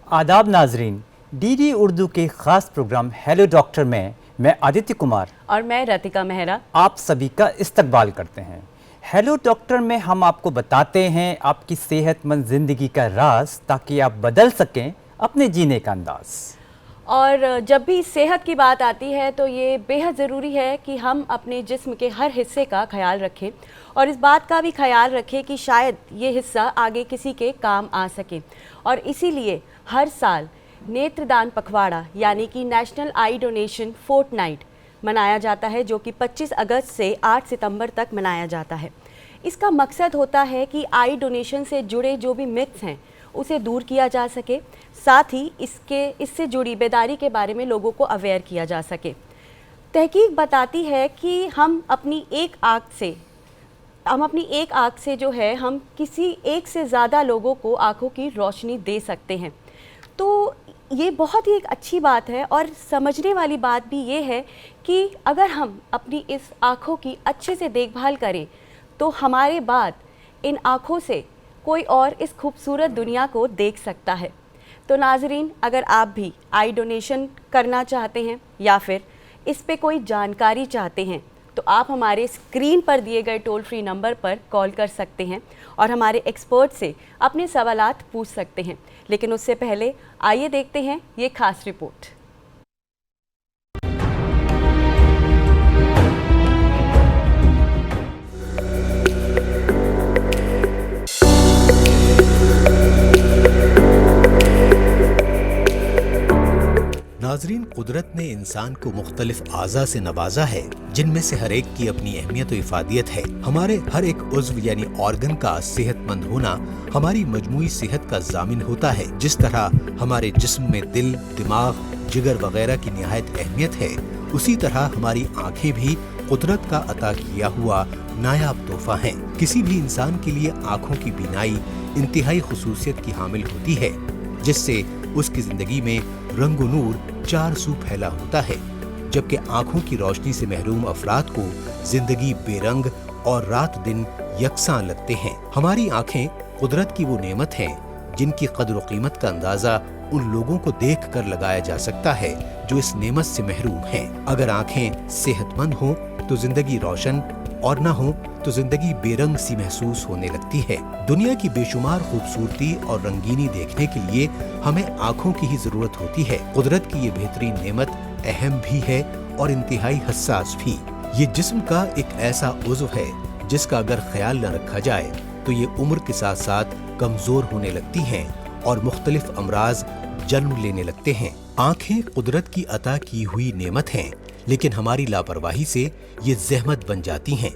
आदाब नाजरीन, डीडी उर्दू के खास प्रोग्राम हेलो डॉक्टर में मैं आदित्य कुमार और मैं रतिका मेहरा आप सभी का इस्तकबाल करते हैं। हेलो डॉक्टर में हम आपको बताते हैं आपकी सेहतमंद ज़िंदगी का राज, ताकि आप बदल सकें अपने जीने का अंदाज़। और जब भी सेहत की बात आती है तो ये बेहद ज़रूरी है कि हम अपने जिस्म के हर हिस्से का ख्याल रखें और इस बात का भी ख्याल रखें कि शायद ये हिस्सा आगे किसी के काम आ सके। और इसीलिए हर साल नेत्रदान पखवाड़ा यानी कि नेशनल आई डोनेशन फोर्टनाइट मनाया जाता है, जो कि 25 अगस्त से 8 सितंबर तक मनाया जाता है। इसका मकसद होता है कि आई डोनेशन से जुड़े जो भी मिथ्स हैं उसे दूर किया जा सके, साथ ही इससे जुड़ी बेदारी के बारे में लोगों को अवेयर किया जा सके। तहकीक बताती है कि हम अपनी एक आँख से जो है हम किसी एक से ज़्यादा लोगों को आँखों की रोशनी दे सकते हैं। तो ये बहुत ही एक अच्छी बात है और समझने वाली बात भी ये है कि अगर हम अपनी इस आँखों की अच्छे से देखभाल करें तो हमारे बाद इन आँखों से कोई और इस खूबसूरत दुनिया को देख सकता है। तो नाजरीन, अगर आप भी आई डोनेशन करना चाहते हैं या फिर इस पे कोई जानकारी चाहते हैं तो आप हमारे स्क्रीन पर दिए गए टोल फ्री नंबर पर कॉल कर सकते हैं और हमारे एक्सपर्ट से अपने सवालात पूछ सकते हैं। लेकिन उससे पहले आइए देखते हैं ये खास रिपोर्ट। नाजरीन, कुदरत ने इंसान को मुख्तलिफ आज़ा से नवाजा है, जिनमें से हर एक की अपनी अहमियत और इफादियत है। हमारे हर एक उज़्व यानी ऑर्गन का सेहतमंद होना हमारी मजमूई सेहत का जामिन होता है। जिस तरह हमारे जिस्म में दिल, दिमाग, जिगर वगैरह की निहायत अहमियत है, उसी तरह हमारी आँखें भी कुदरत का अता किया हुआ नायाब तोहफा हैं। किसी भी इंसान के लिए आँखों की बीनाई इंतहाई खुसूसियत की हामिल होती है, जिससे उसकी जिंदगी में रंग नूर चार सू फैला होता है, जबकि आंखों की रोशनी से महरूम अफराद को जिंदगी बेरंग और रात दिन यकसां लगते हैं। हमारी आंखें कुदरत की वो नेमत हैं जिनकी कदर व कीमत का अंदाजा उन लोगों को देख कर लगाया जा सकता है जो इस नेमत से महरूम हैं। अगर आंखें सेहतमंद हों तो जिंदगी रोशन और न हो तो जिंदगी बेरंग सी महसूस होने लगती है। दुनिया की बेशुमार खूबसूरती और रंगीनी देखने के लिए हमें आँखों की ही जरूरत होती है। कुदरत की ये बेहतरीन नेमत अहम भी है और इंतहाई हसास भी। ये जिस्म का एक ऐसा उज़्व है जिसका अगर ख्याल न रखा जाए तो ये उम्र के साथ साथ कमजोर होने लगती हैं और मुख्तलिफ अमराज जन्म लेने लगते हैं। आँखें कुदरत की अता की हुई नेमत हैं, लेकिन हमारी लापरवाही से ये ज़हमत बन जाती हैं।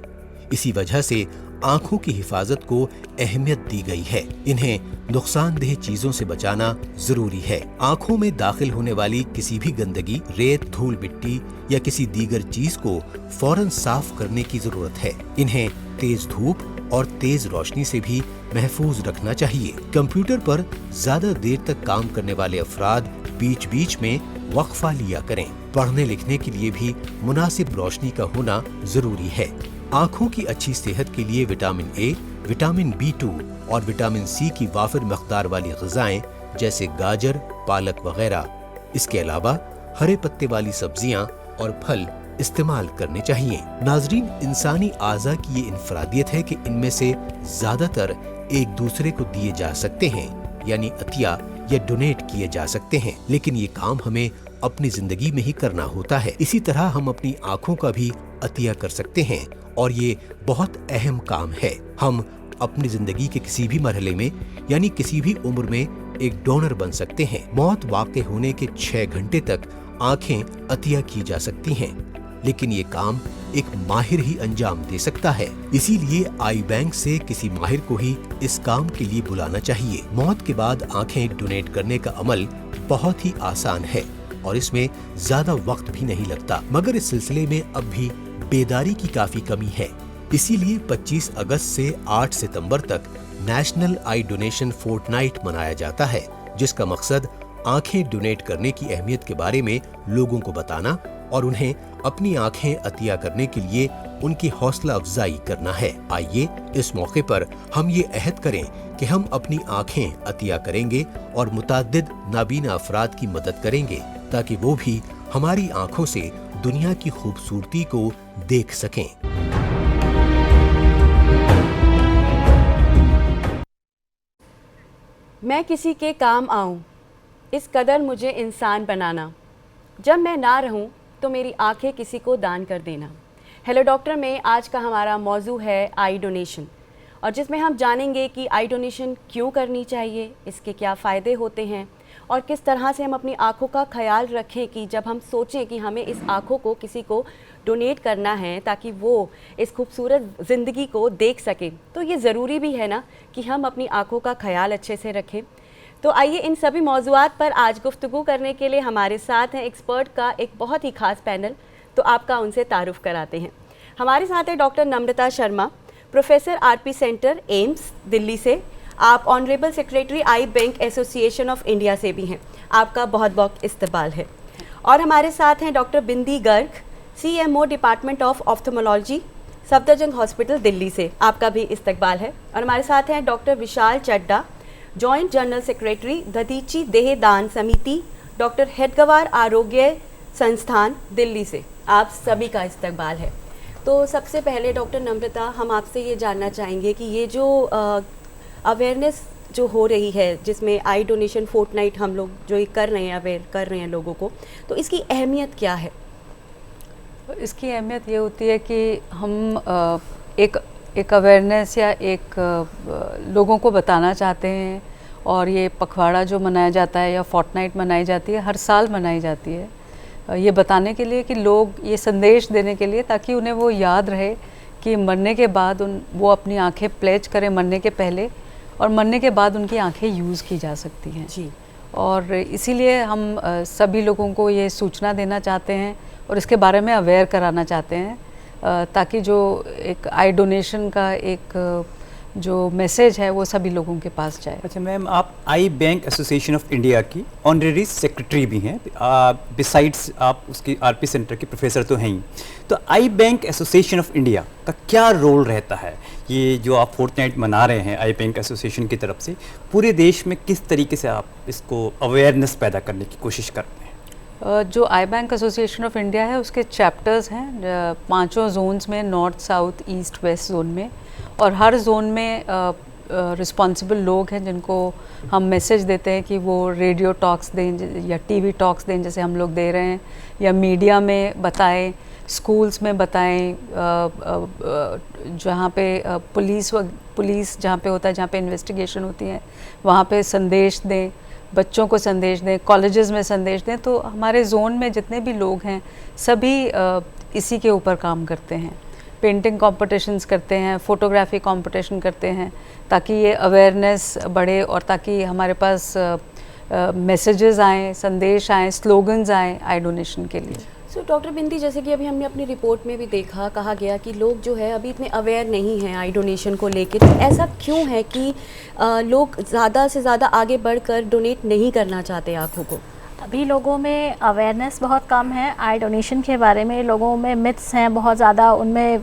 इसी वजह से आँखों की हिफाजत को अहमियत दी गई है। इन्हें नुकसानदेह चीजों से बचाना जरूरी है। आँखों में दाखिल होने वाली किसी भी गंदगी, रेत, धूल, मिट्टी या किसी दीगर चीज को फौरन साफ करने की जरूरत है। इन्हें तेज धूप और तेज रोशनी से भी महफूज रखना चाहिए। कंप्यूटर पर ज्यादा देर तक काम करने वाले अफराद बीच बीच में वक्फा लिया करें। पढ़ने लिखने के लिए भी मुनासिब रोशनी का होना जरूरी है। आँखों की अच्छी सेहत के लिए विटामिन ए, विटामिन B2 और विटामिन C की वाफिर मकदार वाली ग़िज़ाएं जैसे गाजर, पालक वगैरह, इसके अलावा हरे पत्ते वाली सब्जियां और फल इस्तेमाल करने चाहिए। नाजरीन, इंसानी आज़ा की ये इनफरादियत है कि इनमें से ज्यादातर एक दूसरे को दिए जा सकते हैं, यानी अतिया या डोनेट किए जा सकते हैं, लेकिन ये काम हमें अपनी जिंदगी में ही करना होता है। इसी तरह हम अपनी आँखों का भी अतिया कर सकते हैं और ये बहुत अहम काम है। हम अपनी जिंदगी के किसी भी मरहले में यानी किसी भी उम्र में एक डोनर बन सकते हैं। मौत वाक़े होने के 6 घंटे तक आंखें अतिया की जा सकती हैं, लेकिन ये काम एक माहिर ही अंजाम दे सकता है। इसीलिए आई बैंक से किसी माहिर को ही इस काम के लिए बुलाना चाहिए। मौत के बाद आंखें डोनेट करने का अमल बहुत ही आसान है और इसमें ज्यादा वक्त भी नहीं लगता, मगर इस सिलसिले में अब भी बेदारी की काफी कमी है। इसीलिए 25 अगस्त से 8 सितंबर तक नेशनल आई डोनेशन फोर्टनाइट मनाया जाता है, जिसका मकसद आंखें डोनेट करने की अहमियत के बारे में लोगों को बताना और उन्हें अपनी आंखें अतिया करने के लिए उनकी हौसला अफजाई करना है। आइए इस मौके पर हम ये अहद करें कि हम अपनी आंखें अतिया करेंगे और मुताद्दिद नाबीना अफराद की मदद करेंगे ताकि वो भी हमारी आंखों से दुनिया की खूबसूरती को देख सकें। मैं किसी के काम आऊं, इस कदर मुझे इंसान बनाना। जब मैं ना रहूं तो मेरी आंखें किसी को दान कर देना। हेलो डॉक्टर में आज का हमारा मौजू है आई डोनेशन, और जिसमें हम जानेंगे कि आई डोनेशन क्यों करनी चाहिए, इसके क्या फ़ायदे होते हैं और किस तरह से हम अपनी आँखों का ख्याल रखें कि जब हम सोचें कि हमें इस आँखों को किसी को डोनेट करना है ताकि वो इस खूबसूरत ज़िंदगी को देख सके, तो ये ज़रूरी भी है ना कि हम अपनी आँखों का ख्याल अच्छे से रखें। तो आइए इन सभी मौज़ूआत पर आज गुफ्तगू करने के लिए हमारे साथ हैं एक्सपर्ट का एक बहुत ही ख़ास पैनल, तो आपका उनसे तारुफ कराते हैं। हमारे साथ है doctor Namrata Sharma, professor RP centre AIIMS Delhi से। आप honourable secretary eye bank association of India से भी हैं, आपका बहुत बहुत इस्तकबाल है। और हमारे साथ हैं doctor Bindi Garg, CMO department of ophthalmology, Safdarjung hospital Delhi से, आपका भी इस्तकबाल है। और हमारे साथ हैं doctor Vishal Chadda, joint general secretary Dadhichi Deh Dan समिति, डॉक्टर हेडगवार आरोग्य संस्थान दिल्ली से, आप सभी का इस्तकबाल है। तो सबसे पहले डॉक्टर नम्रता, हम आपसे ये जानना चाहेंगे कि ये जो अवेयरनेस जो हो रही है, जिसमें आई डोनेशन फोर्टनाइट हम लोग जो ये कर रहे हैं, अवेयर कर रहे हैं लोगों को, तो इसकी अहमियत क्या है? इसकी अहमियत ये होती है कि हम एक अवेयरनेस या एक लोगों को बताना चाहते हैं, और ये पखवाड़ा जो मनाया जाता है या फोर्टनाइट मनाई जाती है, हर साल मनाई जाती है, ये बताने के लिए कि लोग, ये संदेश देने के लिए ताकि उन्हें वो याद रहे कि मरने के बाद वो अपनी आंखें प्लेज करें मरने के पहले, और मरने के बाद उनकी आंखें यूज़ की जा सकती हैं जी। और इसीलिए हम सभी लोगों को ये सूचना देना चाहते हैं और इसके बारे में अवेयर कराना चाहते हैं, ताकि जो एक आई डोनेशन का एक जो मैसेज है वो सभी लोगों के पास जाए। अच्छा मैम, आप आई बैंक एसोसिएशन ऑफ इंडिया की ऑनरेरी सेक्रेटरी भी हैं, बिसाइड्स आप उसकी आरपी सेंटर के प्रोफेसर तो हैं ही। तो आई बैंक एसोसिएशन ऑफ इंडिया का क्या रोल रहता है? ये जो आप फोर्टनाइट मना रहे हैं आई बैंक एसोसिएशन की तरफ से, पूरे देश में किस तरीके से आप इसको अवेयरनेस पैदा करने की कोशिश करते हैं? जो आई बैंक एसोसिएशन ऑफ इंडिया है उसके चैप्टर्स हैं 5 जोन्स में, north, south, east, west zone में, और हर जोन में रिस्पॉन्सिबल लोग हैं जिनको हम मैसेज देते हैं कि वो रेडियो टॉक्स दें या टीवी टॉक्स दें, जैसे हम लोग दे रहे हैं, या मीडिया में बताएं, स्कूल्स में बताएं, जहाँ पे पुलिस जहाँ पे होता है, जहाँ पे इन्वेस्टिगेशन होती है, वहाँ पे संदेश दें, बच्चों को संदेश दें, कॉलेजेस में संदेश दें। तो हमारे जोन में जितने भी लोग हैं सभी इसी के ऊपर काम करते हैं। पेंटिंग कॉम्पिटिशन्स करते हैं, फ़ोटोग्राफी कंपटीशन करते हैं, ताकि ये अवेयरनेस बढ़े और ताकि हमारे पास मैसेजेस आएँ, संदेश आएँ, स्लोगन्स आएँ आई डोनेशन के लिए। सो डॉक्टर बिंदी, जैसे कि अभी हमने अपनी रिपोर्ट में भी देखा, कहा गया कि लोग जो है अभी इतने अवेयर नहीं हैं आई डोनेशन को लेके, तो ऐसा क्यों है कि लोग ज़्यादा से ज़्यादा आगे बढ़कर डोनेट नहीं करना चाहते आँखों को? अभी लोगों में अवेयरनेस बहुत कम है आई डोनेशन के बारे में। लोगों में मिथ्स हैं बहुत ज़्यादा, उनमें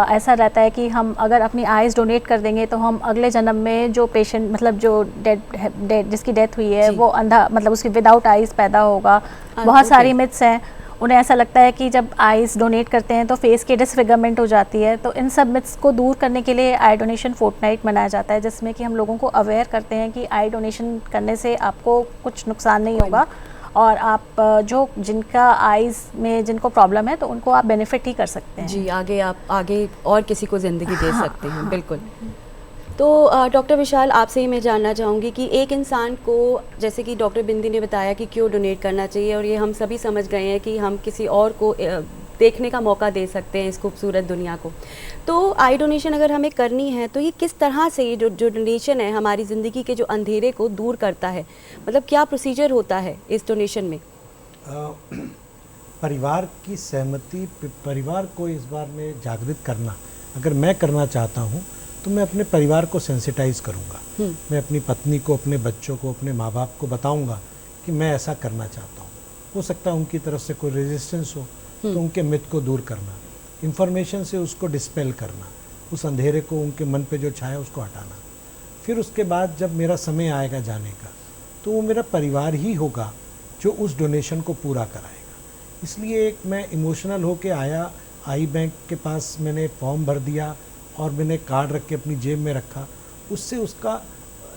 ऐसा रहता है कि हम अगर अपनी आइज़ डोनेट कर देंगे तो हम अगले जन्म में जो पेशेंट, मतलब जो डेड जिसकी डेथ हुई है वो अंधा, मतलब उसकी विदाउट आइज़ पैदा होगा। बहुत सारी मिथ्स हैं। उन्हें ऐसा लगता है कि जब आइज़ डोनेट करते हैं तो फेस की डिसफिगरमेंट हो जाती है। तो इन सब मिथ्स को दूर करने के लिए आई डोनेशन फोर्टनाइट मनाया जाता है, जिसमें कि हम लोगों को अवेयर करते हैं कि आई डोनेशन करने से आपको कुछ नुकसान नहीं होगा, और आप जो जिनका आइज़ में जिनको प्रॉब्लम है तो उनको आप बेनिफिट ही कर सकते हैं। जी, आप आगे और किसी को ज़िंदगी दे सकते हैं। बिल्कुल। तो डॉक्टर विशाल, आपसे ही मैं जानना चाहूँगी कि एक इंसान को, जैसे कि डॉक्टर बिंदी ने बताया कि क्यों डोनेट करना चाहिए, और ये हम सभी समझ गए हैं कि हम किसी और को देखने का मौका दे सकते हैं इस खूबसूरत दुनिया को। तो आई डोनेशन अगर हमें करनी है तो ये किस तरह से ये जो डोनेशन है हमारी ज़िंदगी के जो अंधेरे को दूर करता है, मतलब क्या प्रोसीजर होता है इस डोनेशन में? परिवार की सहमति, परिवार को इस बार में जागृत करना, अगर मैं करना चाहता हूँ तो मैं अपने परिवार को सेंसिटाइज करूँगा। मैं अपनी पत्नी को, अपने बच्चों को, अपने माँ बाप को बताऊँगा कि मैं ऐसा करना चाहता हूँ। हो सकता है उनकी तरफ से कोई रेजिस्टेंस हो, तो उनके मिथ को दूर करना, इंफॉर्मेशन से उसको डिस्पेल करना, उस अंधेरे को उनके मन पे जो छाया उसको हटाना। फिर उसके बाद जब मेरा समय आएगा जाने का, तो वो मेरा परिवार ही होगा जो उस डोनेशन को पूरा कराएगा। इसलिए एक मैं इमोशनल होके आया, आई बैंक के पास मैंने फॉर्म भर दिया और मैंने कार्ड रख के अपनी जेब में रखा, उससे उसका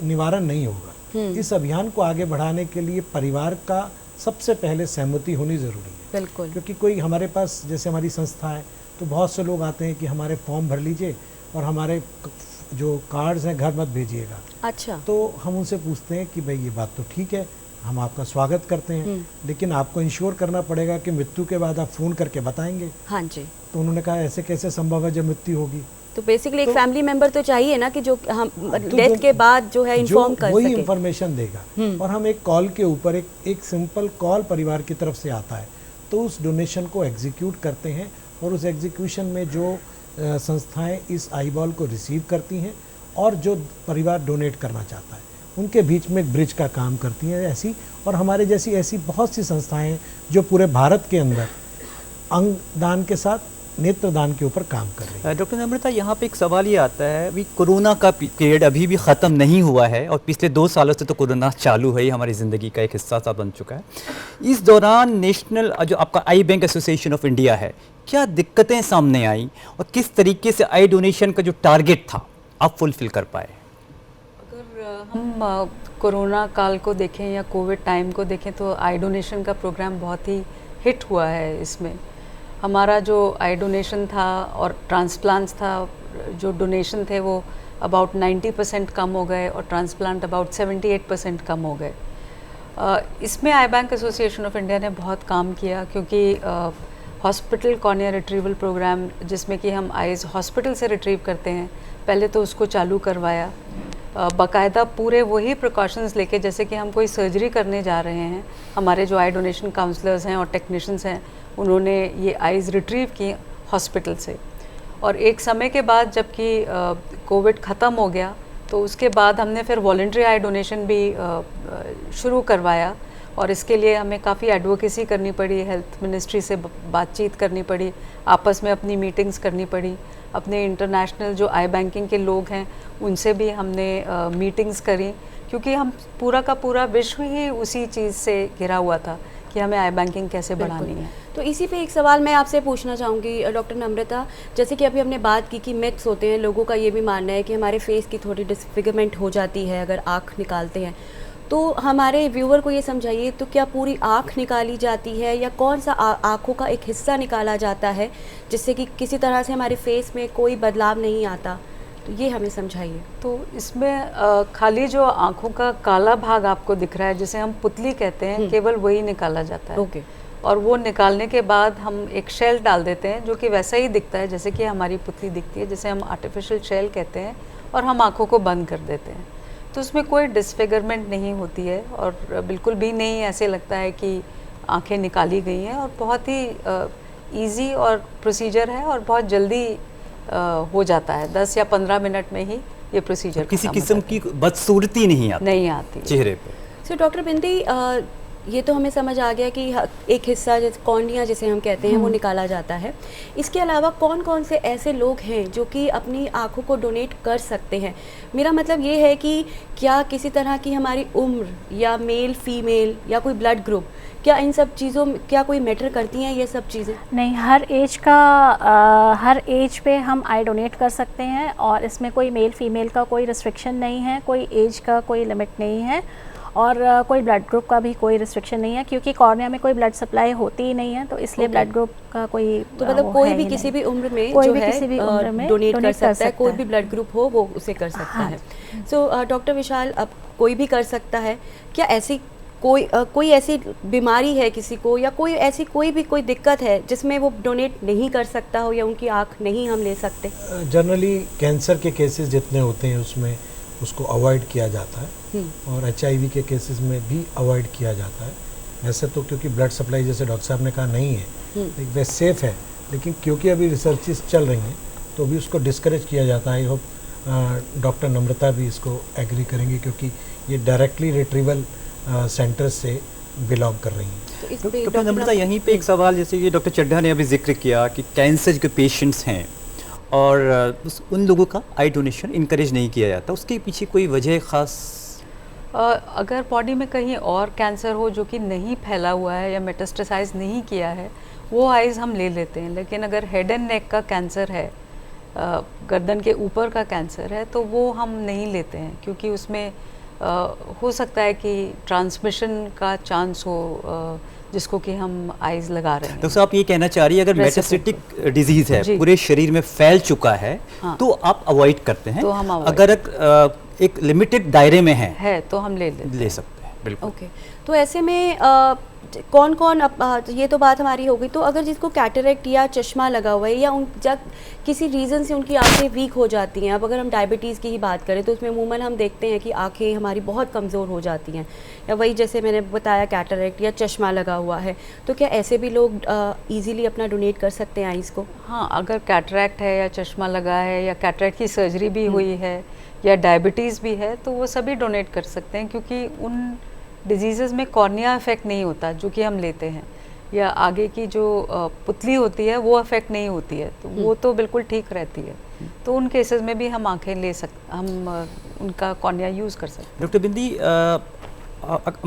निवारण नहीं होगा। इस अभियान को आगे बढ़ाने के लिए परिवार का सबसे पहले सहमति होनी ज़रूरी है। बिल्कुल। क्योंकि कोई हमारे पास, जैसे हमारी संस्था है, तो बहुत से लोग आते हैं कि हमारे फॉर्म भर लीजिए और हमारे जो कार्ड्स हैं घर मत भेजिएगा। अच्छा। तो हम उनसे पूछते हैं कि भाई ये बात तो ठीक है, हम आपका स्वागत करते हैं, लेकिन आपको इंश्योर करना पड़ेगा कि मृत्यु के बाद आप फ़ोन करके बताएंगे। हाँ जी। तो उन्होंने कहा ऐसे कैसे संभव है जब मृत्यु होगी। तो बेसिकली एक फैमिली मेंबर तो चाहिए ना कि जो हम तो डेथ के बाद जो है इन्फॉर्म कर वही सके। इंफॉर्मेशन देगा। और हम एक कॉल के ऊपर एक सिंपल कॉल परिवार की तरफ से आता है, तो उस डोनेशन को एग्जीक्यूट करते हैं और उस एग्जीक्यूशन में जो संस्थाएं इस आई बॉल को रिसीव करती हैं और जो परिवार डोनेट करना चाहता है, उनके बीच में एक ब्रिज का काम करती हैं ऐसी। और हमारे जैसी ऐसी बहुत सी संस्थाएं हैं जो पूरे भारत के अंदर अंग दान के साथ नेत्रदान के ऊपर काम कर रही है। डॉक्टर नम्रता, यहाँ पे एक सवाल ये आता है, अभी कोरोना का पीरियड अभी भी ख़त्म नहीं हुआ है और पिछले 2 सालों से तो कोरोना चालू है, हमारी ज़िंदगी का एक हिस्सा सा बन चुका है। इस दौरान नेशनल जो आपका आई बैंक एसोसिएशन ऑफ इंडिया है, क्या दिक्कतें सामने आई और किस तरीके से आई डोनेशन का जो टारगेट था आप फुलफिल कर पाए? अगर हम कोरोना काल को देखें या कोविड टाइम को देखें तो आई डोनेशन का प्रोग्राम बहुत ही हिट हुआ है। इसमें हमारा जो आई डोनेशन था और ट्रांसप्लांट्स था, जो डोनेशन थे वो अबाउट 90% कम हो गए और ट्रांसप्लांट अबाउट 78% कम हो गए। इसमें आई बैंक एसोसिएशन ऑफ इंडिया ने बहुत काम किया, क्योंकि हॉस्पिटल कॉर्निया रिट्रीवल प्रोग्राम, जिसमें कि हम आइज़ हॉस्पिटल से रिट्रीव करते हैं, पहले तो उसको चालू करवाया। बाकायदा पूरे वही प्रिकॉशंस लेके, जैसे कि हम कोई सर्जरी करने जा रहे हैं, हमारे जो आई डोनेशन काउंसलर्स हैं और टेक्नीशियंस हैं, उन्होंने ये आइज़ रिट्रीव की हॉस्पिटल से। और एक समय के बाद जबकि कोविड ख़त्म हो गया, तो उसके बाद हमने फिर वॉलंटरी आई डोनेशन भी शुरू करवाया। और इसके लिए हमें काफ़ी एडवोकेसी करनी पड़ी, हेल्थ मिनिस्ट्री से बातचीत करनी पड़ी, आपस में अपनी मीटिंग्स करनी पड़ी, अपने इंटरनेशनल जो आई बैंकिंग के लोग हैं उनसे भी हमने मीटिंग्स करी, क्योंकि हम पूरा का पूरा विश्व ही उसी चीज़ से घिरा हुआ था कि हमें आई बैंकिंग कैसे बढ़ानी है। तो इसी पे एक सवाल मैं आपसे पूछना चाहूँगी डॉक्टर नम्रता, जैसे कि अभी हमने बात की कि मिथ्स होते हैं, लोगों का ये भी मानना है कि हमारे फेस की थोड़ी डिसफिगरमेंट हो जाती है अगर आँख निकालते हैं। तो हमारे व्यूअर को ये समझाइए, तो क्या पूरी आँख निकाली जाती है या कौन सा आँखों का एक हिस्सा निकाला जाता है जिससे कि किसी तरह से हमारे फेस में कोई बदलाव नहीं आता? तो ये हमें समझाइए। तो इसमें खाली जो आँखों का काला भाग आपको दिख रहा है, जिसे हम पुतली कहते हैं, केवल वही निकाला जाता है। ओके। और वो निकालने के बाद हम एक शेल डाल देते हैं जो कि वैसा ही दिखता है जैसे कि हमारी पुतली दिखती है, जिसे हम आर्टिफिशियल शेल कहते हैं, और हम आँखों को बंद कर देते हैं। तो उसमें कोई डिसफिगरमेंट नहीं होती है और बिल्कुल भी नहीं ऐसे लगता है कि आंखें निकाली गई हैं, और बहुत ही इजी और प्रोसीजर है और बहुत जल्दी हो जाता है। 10 या 15 मिनट में ही ये प्रोसीजर किसी किस्म की बदसूरती नहीं आती चेहरे पे। सो डॉक्टर बिंदी, ये तो हमें समझ आ गया कि एक हिस्सा जैसे कॉर्निया जिसे हम कहते हैं वो निकाला जाता है। इसके अलावा कौन कौन से ऐसे लोग हैं जो कि अपनी आँखों को डोनेट कर सकते हैं? मेरा मतलब ये है कि क्या किसी तरह की हमारी उम्र या मेल फीमेल या कोई ब्लड ग्रुप, क्या इन सब चीज़ों में क्या कोई मैटर करती हैं ये सब चीज़ें? नहीं, हर एज पे हम आई डोनेट कर सकते हैं और इसमें कोई मेल फीमेल का कोई रिस्ट्रिक्शन नहीं है, कोई एज का कोई लिमिट नहीं है और कोई ब्लड ग्रुप का भी कोई रिस्ट्रिक्शन नहीं है, क्योंकि कॉर्निया में कोई ब्लड सप्लाई होती ही नहीं है, तो इसलिए ब्लड ग्रुप का कोई तो मतलब कोई भी किसी भी उम्र में जो है डोनेट कर सकता है, कोई भी ब्लड ग्रुप हो वो उसे कर सकता है। सो डॉक्टर विशाल, अब कोई भी कर सकता है क्या? ऐसी कोई ऐसी बीमारी है किसी को, या कोई ऐसी कोई दिक्कत है जिसमें वो डोनेट नहीं कर सकता हो या उनकी आँख नहीं हम ले सकते? जनरली कैंसर के केसेस जितने होते हैं उसमें उसको अवॉइड किया जाता है और HIV के केसेस में भी अवॉइड किया जाता है। वैसे तो क्योंकि ब्लड सप्लाई जैसे डॉक्टर साहब ने कहा नहीं है, वैसे सेफ़ है, लेकिन क्योंकि अभी रिसर्चेस चल रही हैं तो भी उसको डिस्करेज किया जाता है। आई होप डॉक्टर नम्रता भी इसको एग्री करेंगे, क्योंकि ये डायरेक्टली रिट्रीवल सेंटर से बिलोंग कर रही हैं। तो इस पे डॉक्टर नम्रता, यहीं पे एक सवाल, जैसे ये डॉक्टर चड्ढा ने अभी जिक्र किया कि कैंसर के पेशेंट्स हैं और उन लोगों का आई डोनेशन इनकरेज नहीं किया जाता, उसके पीछे कोई वजह ख़ास? अगर बॉडी में कहीं और कैंसर हो जो कि नहीं फैला हुआ है या मेटास्टेसाइज नहीं किया है, वो आइज़ हम ले लेते हैं। लेकिन अगर हेड एंड नेक का कैंसर है, गर्दन के ऊपर का कैंसर है, तो वो हम नहीं लेते हैं, क्योंकि उसमें हो सकता है कि ट्रांसमिशन का चांस हो, जिसको कि हम आइज़ लगा रहे हैं। तो आप ये कहना चाह रही है, अगर मेटास्टेटिक डिजीज़ है, पूरे शरीर में फैल चुका है, हाँ, तो आप अवॉइड करते हैं? तो हम अगर एक लिमिटेड दायरे में है तो हम ले सकते हैं। बिल्कुल। ओके, तो ऐसे में कौन कौन, ये तो बात हमारी हो गई। तो अगर जिसको कैटरेक्ट या चश्मा लगा हुआ है, या उन जब किसी रीज़न से उनकी आंखें वीक हो जाती हैं, अब अगर हम डायबिटीज़ की ही बात करें तो उसमें अमूमन हम देखते हैं कि आंखें हमारी बहुत कमज़ोर हो जाती हैं, या वही जैसे मैंने बताया कैटरेक्ट या चश्मा लगा हुआ है, तो क्या ऐसे भी लोग ईज़िली अपना डोनेट कर सकते हैं आइज़ को? हाँ, अगर कैटरेक्ट है या चश्मा लगा है या कैटरेक्ट की सर्जरी भी हुई है या डायबिटीज़ भी है, तो वो सभी डोनेट कर सकते हैं, क्योंकि उन डिजीज़ में कॉर्निया अफेक्ट नहीं होता जो कि हम लेते हैं, या आगे की जो पुतली होती है वो अफेक्ट नहीं होती है, तो वो तो बिल्कुल ठीक रहती है। तो उन केसेस में भी हम आंखें ले सकते, हम उनका कॉर्निया यूज़ कर सकते हैं। डॉक्टर बिंदी,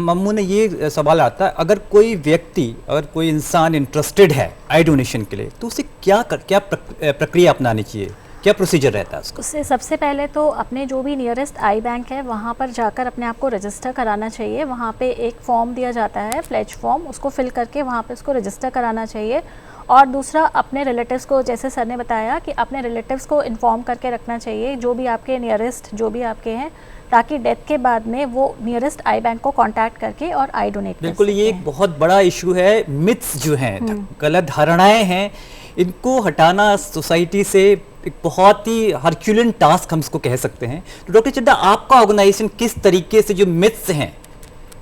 मम्मू ने ये सवाल आता है, अगर कोई व्यक्ति, अगर कोई इंसान इंटरेस्टेड है आई डोनेशन के लिए, तो उसे क्या प्रक्रिया अपनानी चाहिए, क्या प्रोसीजर रहता है उसका? उससे सबसे पहले तो अपने जो भी नियरेस्ट आई बैंक है वहाँ पर जाकर अपने आप को रजिस्टर कराना चाहिए। वहाँ पे एक फॉर्म दिया जाता है, फ्लेज फॉर्म, उसको फिल करके वहाँ पे उसको रजिस्टर कराना चाहिए। और दूसरा, अपने रिलेटिव्स को, जैसे सर ने बताया कि अपने रिलेटिव्स को इन्फॉर्म करके रखना चाहिए, जो भी आपके नियरेस्ट, जो भी आपके हैं, ताकि डेथ के बाद में वो नियरेस्ट आई बैंक को कांटेक्ट करके और आई डोनेट कर सकें। बिल्कुल, ये एक बहुत बड़ा इशू है। मिथ्स जो हैं, गलत धारणाएं हैं, इनको हटाना सोसाइटी से एक बहुत ही हरक्यूलियन टास्क हम इसको कह सकते हैं। तो डॉक्टर चड्ढा, आपका ऑर्गेनाइजेशन किस तरीके से जो मिथ्स हैं,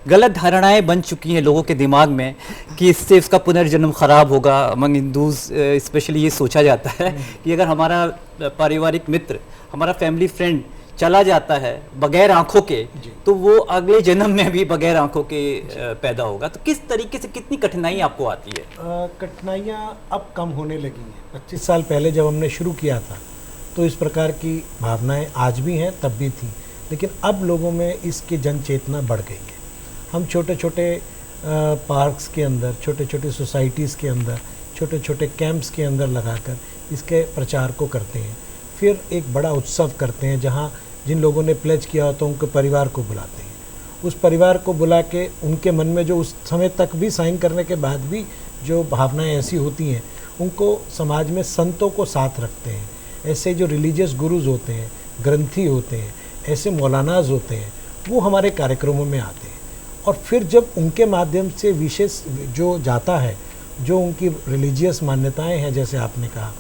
गलत धारणाएं बन चुकी हैं लोगों के दिमाग में कि इससे उसका पुनर्जन्म खराब होगा, अमंग हिंदूज स्पेशली ये सोचा जाता है कि अगर हमारा पारिवारिक मित्र, हमारा फैमिली फ्रेंड चला जाता है बगैर आंखों के, तो वो अगले जन्म में भी बगैर आंखों के पैदा होगा। तो किस तरीके से, कितनी कठिनाई आपको आती है? कठिनाइयाँ अब कम होने लगी हैं। 25 साल पहले जब हमने शुरू किया था तो इस प्रकार की भावनाएं आज भी हैं, तब भी थी, लेकिन अब लोगों में इसकी जन चेतना बढ़ गई है। हम छोटे छोटे पार्क्स के अंदर, छोटे छोटे सोसाइटीज़ के अंदर, छोटे छोटे कैंप्स के अंदर लगाकर इसके प्रचार को करते हैं। फिर एक बड़ा उत्सव करते हैं जहाँ जिन लोगों ने प्लेज किया होता है उनके परिवार को बुलाते हैं। उस परिवार को बुला के उनके मन में जो उस समय तक भी साइन करने के बाद भी जो भावनाएं ऐसी होती हैं, उनको समाज में संतों को साथ रखते हैं। ऐसे जो रिलीजियस गुरुज होते हैं, ग्रंथी होते हैं, ऐसे मौलानाज होते हैं, वो हमारे कार्यक्रमों में आते हैं। और फिर जब उनके माध्यम से विशेष जो जाता है, जो उनकी रिलीजियस मान्यताएं हैं, जैसे आपने कहा,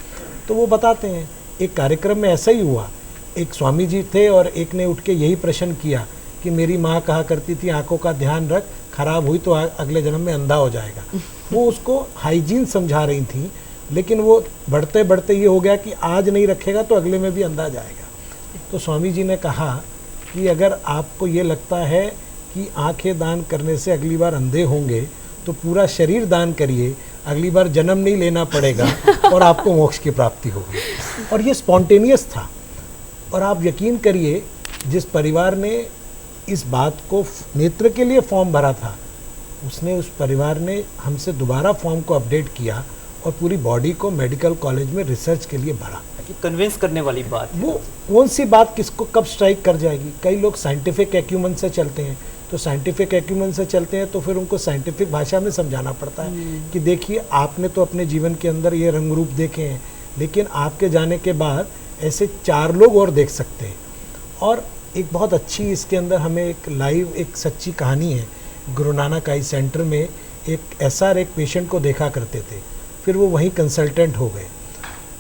तो वो बताते हैं। एक कार्यक्रम में ऐसा ही हुआ, एक स्वामी जी थे और एक ने उठ के यही प्रश्न किया कि मेरी माँ कहा करती थी आंखों का ध्यान रख, खराब हुई तो अगले जन्म में अंधा हो जाएगा। वो उसको हाइजीन समझा रही थी, लेकिन वो बढ़ते बढ़ते ये हो गया कि आज नहीं रखेगा तो अगले में भी अंधा जाएगा। तो स्वामी जी ने कहा कि अगर आपको ये लगता है कि आंखें दान करने से अगली बार अंधे होंगे तो पूरा शरीर दान करिए, अगली बार जन्म नहीं लेना पड़ेगा और आपको मोक्ष की प्राप्ति होगी। और ये स्पॉन्टेनियस था। और आप यकीन करिए, जिस परिवार ने इस बात को नेत्र के लिए फॉर्म भरा था, उसने, उस परिवार ने हमसे दोबारा फॉर्म को अपडेट किया और पूरी बॉडी को मेडिकल कॉलेज में रिसर्च के लिए भरा। कन्विंस करने वाली बात, वो कौन सी बात किसको कब स्ट्राइक कर जाएगी। कई लोग साइंटिफिक एक्यूमेंट से चलते हैं, तो साइंटिफिक एक्यूमेंट से चलते हैं तो फिर उनको साइंटिफिक भाषा में समझाना पड़ता है कि देखिए, आपने तो अपने जीवन के अंदर ये रंग रूप देखे हैं, लेकिन आपके जाने के बाद ऐसे 4 लोग और देख सकते हैं। और एक बहुत अच्छी इसके अंदर हमें एक लाइव, एक सच्ची कहानी है। गुरु नानक आई सेंटर में एक एसआर एक पेशेंट को देखा करते थे, फिर वो वहीं कंसल्टेंट हो गए,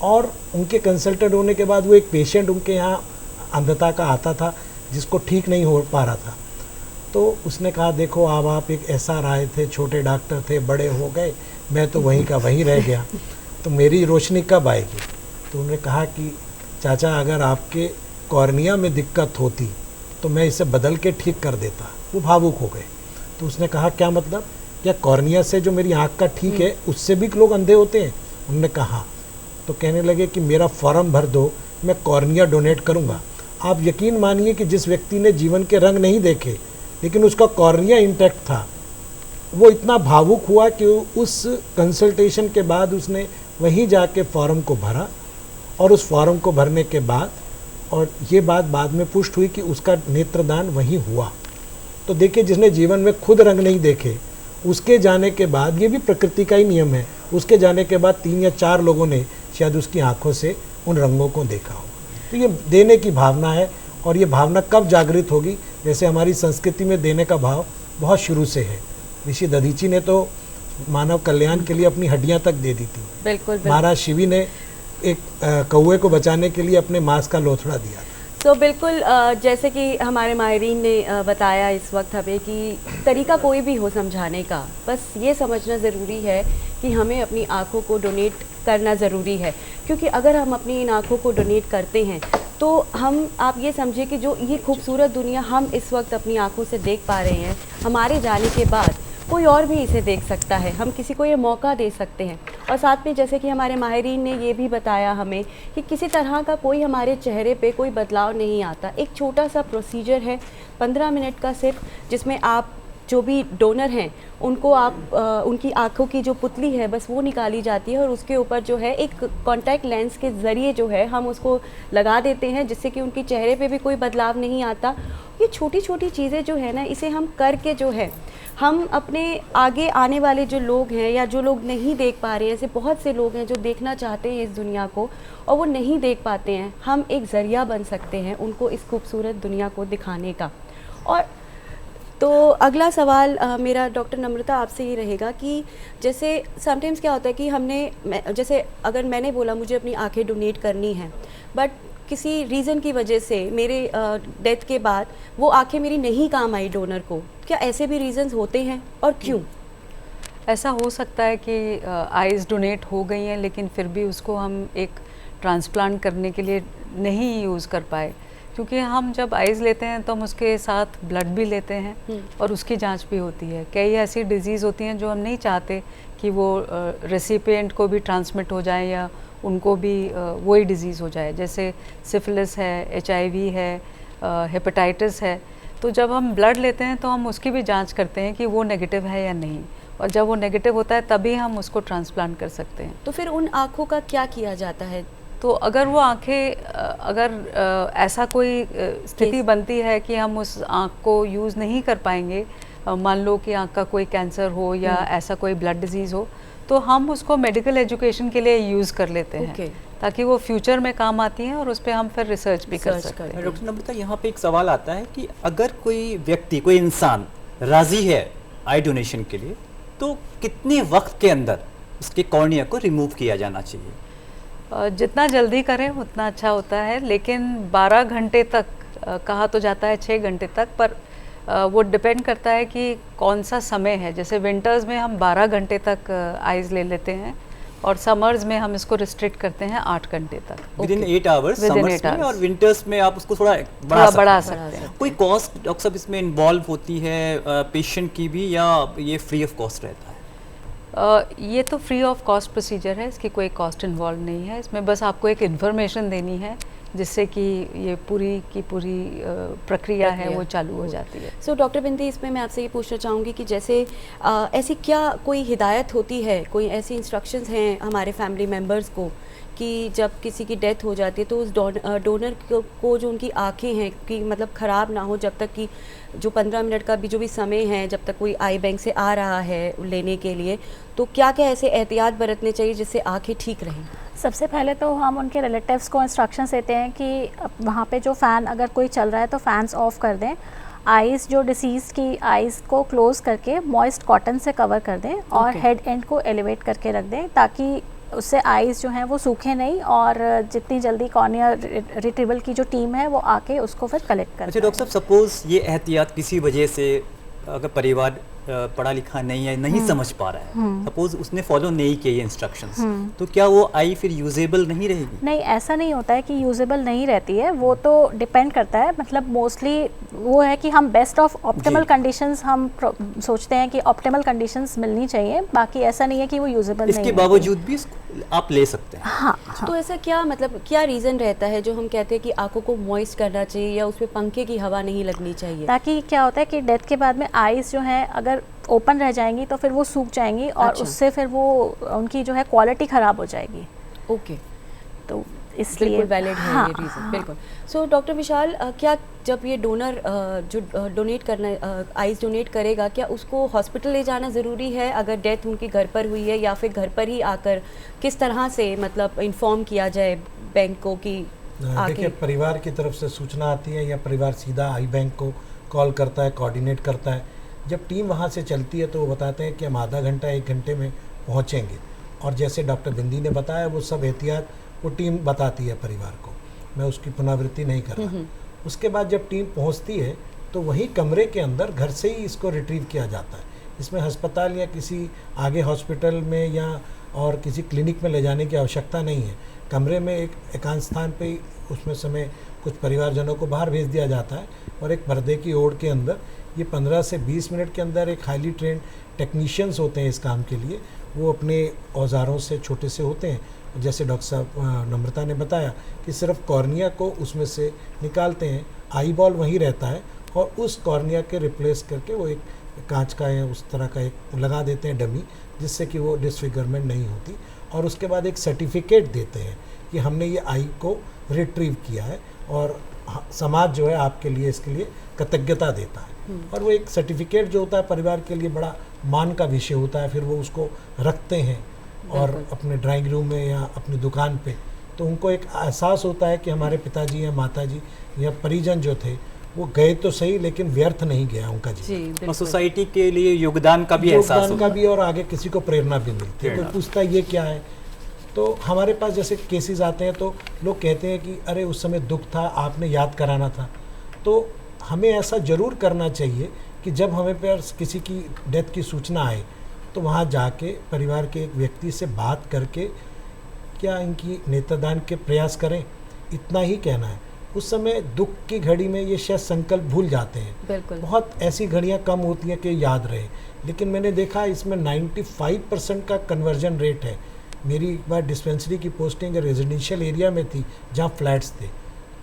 और उनके कंसल्टेंट होने के बाद वो एक पेशेंट उनके यहाँ अंधता का आता था जिसको ठीक नहीं हो पा रहा था। तो उसने कहा, देखो अब आप एक एसआर आए थे, छोटे डॉक्टर थे, बड़े हो गए, मैं तो वहीं का वहीं रह गया, तो मेरी रोशनी कब आएगी? तो उन्होंने कहा कि चाचा, अगर आपके कॉर्निया में दिक्कत होती तो मैं इसे बदल के ठीक कर देता। वो भावुक हो गए। तो उसने कहा, क्या मतलब? क्या कॉर्निया से जो मेरी आँख का ठीक है उससे भी लोग अंधे होते हैं? उन्होंने कहा। तो कहने लगे कि मेरा फॉर्म भर दो, मैं कॉर्निया डोनेट करूँगा। आप यकीन मानिए कि जिस व्यक्ति ने जीवन के रंग नहीं देखे लेकिन उसका कॉर्निया इंटैक्ट था, वो इतना भावुक हुआ कि उस कंसल्टेशन के बाद उसने वहीं जाके फॉर्म को भरा, और उस फॉर्म को भरने के बाद, और ये बात बाद में पुष्ट हुई कि उसका नेत्रदान वहीं हुआ। तो देखिए, जिसने जीवन में खुद रंग नहीं देखे, उसके जाने के बाद, ये भी प्रकृति का ही नियम है, उसके जाने के बाद 3 या 4 लोगों ने शायद उसकी आंखों से उन रंगों को देखा हो। तो ये देने की भावना है, और ये भावना कब जागृत होगी? जैसे हमारी संस्कृति में देने का भाव बहुत शुरू से है। ऋषि दधीची ने तो मानव कल्याण के लिए अपनी हड्डियां तक दे दी थी। बिल्कुल। महाराज शिवी ने एक कौवे को बचाने के लिए अपने मांस का लोथड़ा दिया। तो बिल्कुल जैसे कि हमारे माहिरीन ने बताया इस वक्त हमें कि तरीका कोई भी हो समझाने का, बस ये समझना ज़रूरी है कि हमें अपनी आँखों को डोनेट करना ज़रूरी है। क्योंकि अगर हम अपनी इन आँखों को डोनेट करते हैं तो हम, आप ये समझिए कि जो ये खूबसूरत दुनिया हम इस वक्त अपनी आँखों से देख पा रहे हैं, हमारे जाने के बाद कोई और भी इसे देख सकता है। हम किसी को ये मौका दे सकते हैं। और साथ में जैसे कि हमारे माहिरीन ने ये भी बताया हमें कि किसी तरह का कोई हमारे चेहरे पे कोई बदलाव नहीं आता। एक छोटा सा प्रोसीजर है 15 मिनट का सिर्फ, जिसमें आप जो भी डोनर हैं उनको आप उनकी आँखों की जो पुतली है बस वो निकाली जाती है, और उसके ऊपर जो है एक कॉन्टैक्ट लेंस के ज़रिए जो है हम उसको लगा देते हैं, जिससे कि उनके चेहरे पे भी कोई बदलाव नहीं आता। ये छोटी छोटी चीज़ें जो है ना, इसे हम करके जो है हम अपने आगे आने वाले जो लोग हैं या जो लोग नहीं देख पा रहे हैं, ऐसे बहुत से लोग हैं जो देखना चाहते हैं इस दुनिया को और वो नहीं देख पाते हैं, हम एक ज़रिया बन सकते हैं उनको इस खूबसूरत दुनिया को दिखाने का। और तो अगला सवाल मेरा डॉक्टर नम्रता आपसे ही रहेगा कि जैसे समटाइम्स क्या होता है कि जैसे अगर मैंने बोला मुझे अपनी आंखें डोनेट करनी है, बट किसी रीज़न की वजह से मेरे डेथ के बाद वो आंखें मेरी नहीं काम आई डोनर को, क्या ऐसे भी रीज़न्स होते हैं और क्यों? ऐसा हो सकता है कि आइज़ डोनेट हो गई हैं लेकिन फिर भी उसको हम एक ट्रांसप्लांट करने के लिए नहीं यूज़ कर पाए, क्योंकि हम जब आइज़ लेते हैं तो हम उसके साथ ब्लड भी लेते हैं और उसकी जांच भी होती है। कई ऐसी डिजीज़ होती हैं जो हम नहीं चाहते कि वो रेसिपिएंट को भी ट्रांसमिट हो जाए या उनको भी वही डिज़ीज़ हो जाए, जैसे सिफिलिस है, HIV है, हेपेटाइटिस है। तो जब हम ब्लड लेते हैं तो हम उसकी भी जांच करते हैं कि वो नेगेटिव है या नहीं, और जब वो नेगेटिव होता है तभी हम उसको ट्रांसप्लांट कर सकते हैं। तो फिर उन आँखों का क्या किया जाता है? तो अगर वो आँखें ऐसा कोई स्थिति बनती है कि हम उस आँख को यूज़ नहीं कर पाएंगे, मान लो कि आँख का कोई कैंसर हो या ऐसा कोई ब्लड डिजीज़ हो, तो हम उसको मेडिकल एजुकेशन के लिए यूज़ कर लेते हैं ताकि वो फ्यूचर में काम आती हैं और उस पर हम फिर रिसर्च भी कर सकते हैं। डॉक्टर नम्रता, यहाँ पे एक सवाल आता है कि अगर कोई व्यक्ति, कोई इंसान राज़ी है आई डोनेशन के लिए, तो कितने वक्त के अंदर उसके कॉर्निया को रिमूव किया जाना चाहिए? जितना जल्दी करें उतना अच्छा होता है, लेकिन 12 घंटे तक कहा तो जाता है 6 घंटे तक, पर वो डिपेंड करता है कि कौन सा समय है। जैसे विंटर्स में हम 12 घंटे तक आइज़ ले लेते हैं और समर्स में हम इसको रिस्ट्रिक्ट करते हैं 8 घंटे तक। विदिन 8 आवर्स समर्स में, और विंटर्स में आप उसको थोड़ा बढ़ा सकते हैं। कोई कॉस्ट डॉक्टर साहब इसमें इन्वॉल्व होती है पेशेंट की भी, या ये फ्री ऑफ कॉस्ट रहता है? ये तो फ्री ऑफ कॉस्ट प्रोसीजर है, इसकी कोई कॉस्ट इन्वॉल्व नहीं है। इसमें बस आपको एक इन्फॉर्मेशन देनी है जिससे कि ये पूरी की पूरी प्रक्रिया है वो चालू हो जाती है। सो डॉक्टर बिंदी, इसमें मैं आपसे ये पूछना चाहूँगी कि जैसे ऐसी क्या कोई हिदायत होती है, कोई ऐसी इंस्ट्रक्शंस हैं हमारे फैमिली मेम्बर्स को कि जब किसी की डेथ हो जाती है तो उस डोनर को जो उनकी आँखें हैं कि मतलब ख़राब ना हो, जब तक कि जो 15 मिनट का भी जो भी समय है जब तक कोई आई बैंक से आ रहा है लेने के लिए, तो क्या क्या ऐसे एहतियात बरतने चाहिए जिससे आँखें ठीक रहें? सबसे पहले तो हम उनके रिलेटिव्स को इंस्ट्रक्शंस देते हैं कि वहाँ पे जो फ़ैन अगर कोई चल रहा है तो फ़ैन्स ऑफ कर दें। आइज़ जो डिसीज़ की आइज़ को क्लोज़ करके मॉइस्ट कॉटन से कवर कर दें और हेड एंड को एलिवेट करके रख दें, ताकि उससे आइज़ जो हैं वो सूखे नहीं और जितनी जल्दी कॉर्निया रिट्रीवल की जो टीम है वो आके उसको फिर कलेक्ट कर। अच्छा डॉक्टर साहब, सपोज़ ये एहतियात किसी वजह से अगर परिवार पढ़ा लिखा नहीं है, नहीं समझ पा रहा है, सपोज उसने फॉलो नहीं किए ये इंस्ट्रक्शंस, तो क्या वो आई फिर यूजेबल नहीं रहेगी? नहीं, ऐसा नहीं होता है कि यूजेबल नहीं रहती है, वो तो डिपेंड करता है। मतलब मोस्टली वो है कि हम बेस्ट ऑफ ऑप्टिमल कंडीशंस हम सोचते हैं कि ऑप्टिमल कंडीशंस मिलनी चाहिए, बाकी ऐसा नहीं है कि वो यूजेबल नहीं इसके है। बावजूद भी आप ले सकते हैं। हाँ, हाँ। तो ऐसा क्या मतलब क्या रीज़न रहता है जो हम कहते हैं कि आंखों को मॉइस्ट करना चाहिए या उसमें पंखे की हवा नहीं लगनी चाहिए? ताकि क्या होता है कि डेथ के बाद में आईज जो है अगर ओपन रह जाएंगी तो फिर वो सूख जाएंगी और अच्छा। उससे फिर वो उनकी जो है क्वालिटी ख़राब हो जाएगी। ओके, तो इसलिए बिल्कुल वैलिड है हाँ, ये रीज़न। हाँ। बिल्कुल। सो डॉक्टर विशाल, क्या जब ये डोनर जो डोनेट करना आइज़ डोनेट करेगा, क्या उसको हॉस्पिटल ले जाना ज़रूरी है अगर डेथ उनकी घर पर हुई है, या फिर घर पर ही आकर किस तरह से मतलब इन्फॉर्म किया जाए बैंक को कि देखिए, परिवार की तरफ से सूचना आती है या परिवार सीधा आई बैंक को कॉल करता है, कोऑर्डिनेट करता है। जब टीम वहाँ से चलती है तो वो बताते हैं कि हम आधा घंटा 1 घंटे में पहुँचेंगे, और जैसे डॉक्टर बिंदी ने बताया वो सब एहतियात वो टीम बताती है परिवार को, मैं उसकी पुनरावृत्ति नहीं कर रहा। उसके बाद जब टीम पहुँचती है तो वही कमरे के अंदर घर से ही इसको रिट्रीव किया जाता है। इसमें अस्पताल या किसी आगे हॉस्पिटल में या और किसी क्लिनिक में ले जाने की आवश्यकता नहीं है। कमरे में एक एकांत स्थान पे ही उसमें समय कुछ परिवारजनों को बाहर भेज दिया जाता है, और एक पर्दे की ओढ़ के अंदर ये 15 से 20 मिनट के अंदर एक हाईली ट्रेंड टेक्नीशियंस होते हैं इस काम के लिए, वो अपने औजारों से छोटे से होते हैं, जैसे डॉक्टर साहब नम्रता ने बताया कि सिर्फ कॉर्निया को उसमें से निकालते हैं, आई बॉल वहीं रहता है, और उस कॉर्निया के रिप्लेस करके वो एक कांच का या उस तरह का एक लगा देते हैं डमी, जिससे कि वो डिसफिगरमेंट नहीं होती, और उसके बाद एक सर्टिफिकेट देते हैं कि हमने ये आई को रिट्रीव किया है, और समाज जो है आपके लिए इसके लिए कृतज्ञता देता है। और वो एक सर्टिफिकेट जो होता है परिवार के लिए बड़ा मान का विषय होता है। फिर वो उसको रखते हैं और अपने ड्राइंग रूम में या अपनी दुकान पे, तो उनको एक एहसास होता है कि हमारे पिताजी या माताजी या परिजन जो थे वो गए तो सही, लेकिन व्यर्थ नहीं गया उनका जीवन। और सोसाइटी के लिए योगदान का भी एहसास योगदान का होता भी, और आगे किसी को प्रेरणा भी मिलती है। कोई पूछता है ये क्या है, तो हमारे पास जैसे केसेस आते हैं तो लोग कहते हैं कि अरे उस समय दुख था, आपने याद कराना था। तो हमें ऐसा ज़रूर करना चाहिए कि जब हमें पर किसी की डेथ की सूचना आए तो वहाँ जाके परिवार के एक व्यक्ति से बात करके क्या इनकी नेत्रदान के प्रयास करें, इतना ही कहना है। उस समय दुख की घड़ी में ये शायद संकल्प भूल जाते हैं। बिल्कुल। बहुत ऐसी घड़ियाँ कम होती हैं कि याद रहे, लेकिन मैंने देखा इसमें 95% का कन्वर्जन रेट है। मेरी एक बार डिस्पेंसरी की पोस्टिंग रेजिडेंशियल एरिया में थी जहाँ फ्लैट्स थे,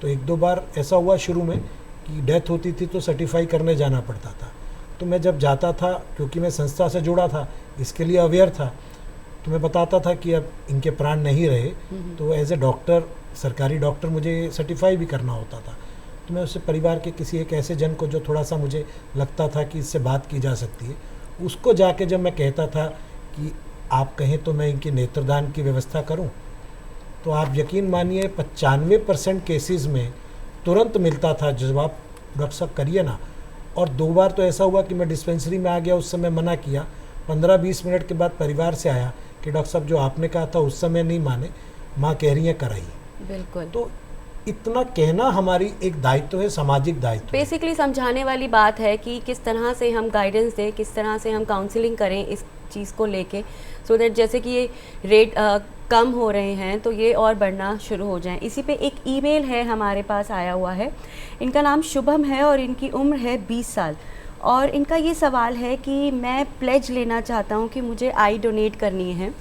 तो 1-2 बार ऐसा हुआ शुरू में कि डेथ होती थी तो सर्टिफाई करने जाना पड़ता था। तो मैं जब जाता था, क्योंकि मैं संस्था से जुड़ा था, इसके लिए अवेयर था, तो मैं बताता था कि अब इनके प्राण नहीं रहे, तो एज ए डॉक्टर, सरकारी डॉक्टर, मुझे सर्टिफाई भी करना होता था। तो मैं उससे परिवार के किसी एक ऐसे जन को जो थोड़ा सा मुझे लगता था कि इससे बात की जा सकती है, उसको जाके जब मैं कहता था कि आप कहें तो मैं इनके नेत्रदान की व्यवस्था करूं, तो आप यकीन मानिए 95% केसेस में तुरंत मिलता था जवाब, डॉक्टर साहब करिए ना। और 2 बार तो ऐसा हुआ कि मैं डिस्पेंसरी में आ गया, उस समय मना किया, 15-20 मिनट के बाद परिवार से आया कि डॉक्टर साहब जो आपने कहा था उस समय नहीं माने, माँ कह रही है कराइए। बिल्कुल। तो इतना कहना हमारी एक दायित्व है, सामाजिक दायित्व है। बेसिकली समझाने वाली बात है कि किस तरह से हम गाइडेंस दें, किस तरह से हम काउंसलिंग करें इस चीज़ को लेके, सो दैट जैसे कि ये रेट कम हो रहे हैं तो ये और बढ़ना शुरू हो जाएं। इसी पे एक ईमेल है हमारे पास आया हुआ है, इनका नाम शुभम है और इनकी उम्र है 20 साल, और इनका ये सवाल है कि मैं प्लेज लेना चाहता हूँ कि मुझे आई डोनेट करनी है,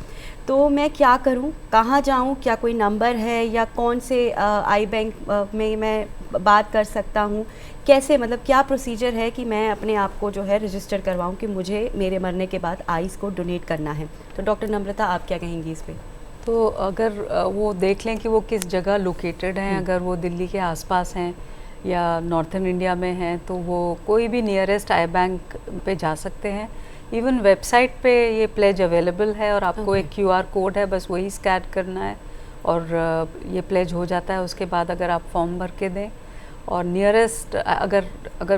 तो मैं क्या करूं, कहाँ जाऊं, क्या कोई नंबर है या कौन से आई बैंक में मैं बात कर सकता हूं, कैसे, मतलब क्या प्रोसीजर है कि मैं अपने आप को जो है रजिस्टर करवाऊं कि मुझे मेरे मरने के बाद आईज़ को डोनेट करना है। तो डॉक्टर नम्रता, आप क्या कहेंगी इस पे? तो अगर वो देख लें कि वो किस जगह लोकेटेड हैं, अगर वो दिल्ली के आसपास हैं या नॉर्थन इंडिया में हैं, तो वो कोई भी नियरेस्ट आई बैंक पे जा सकते हैं। इवन वेबसाइट पे ये प्लेज अवेलेबल है, और आपको एक QR कोड है, बस वही स्कैन करना है और ये प्लेज हो जाता है। उसके बाद अगर आप फॉर्म भर के दें, और नियरेस्ट अगर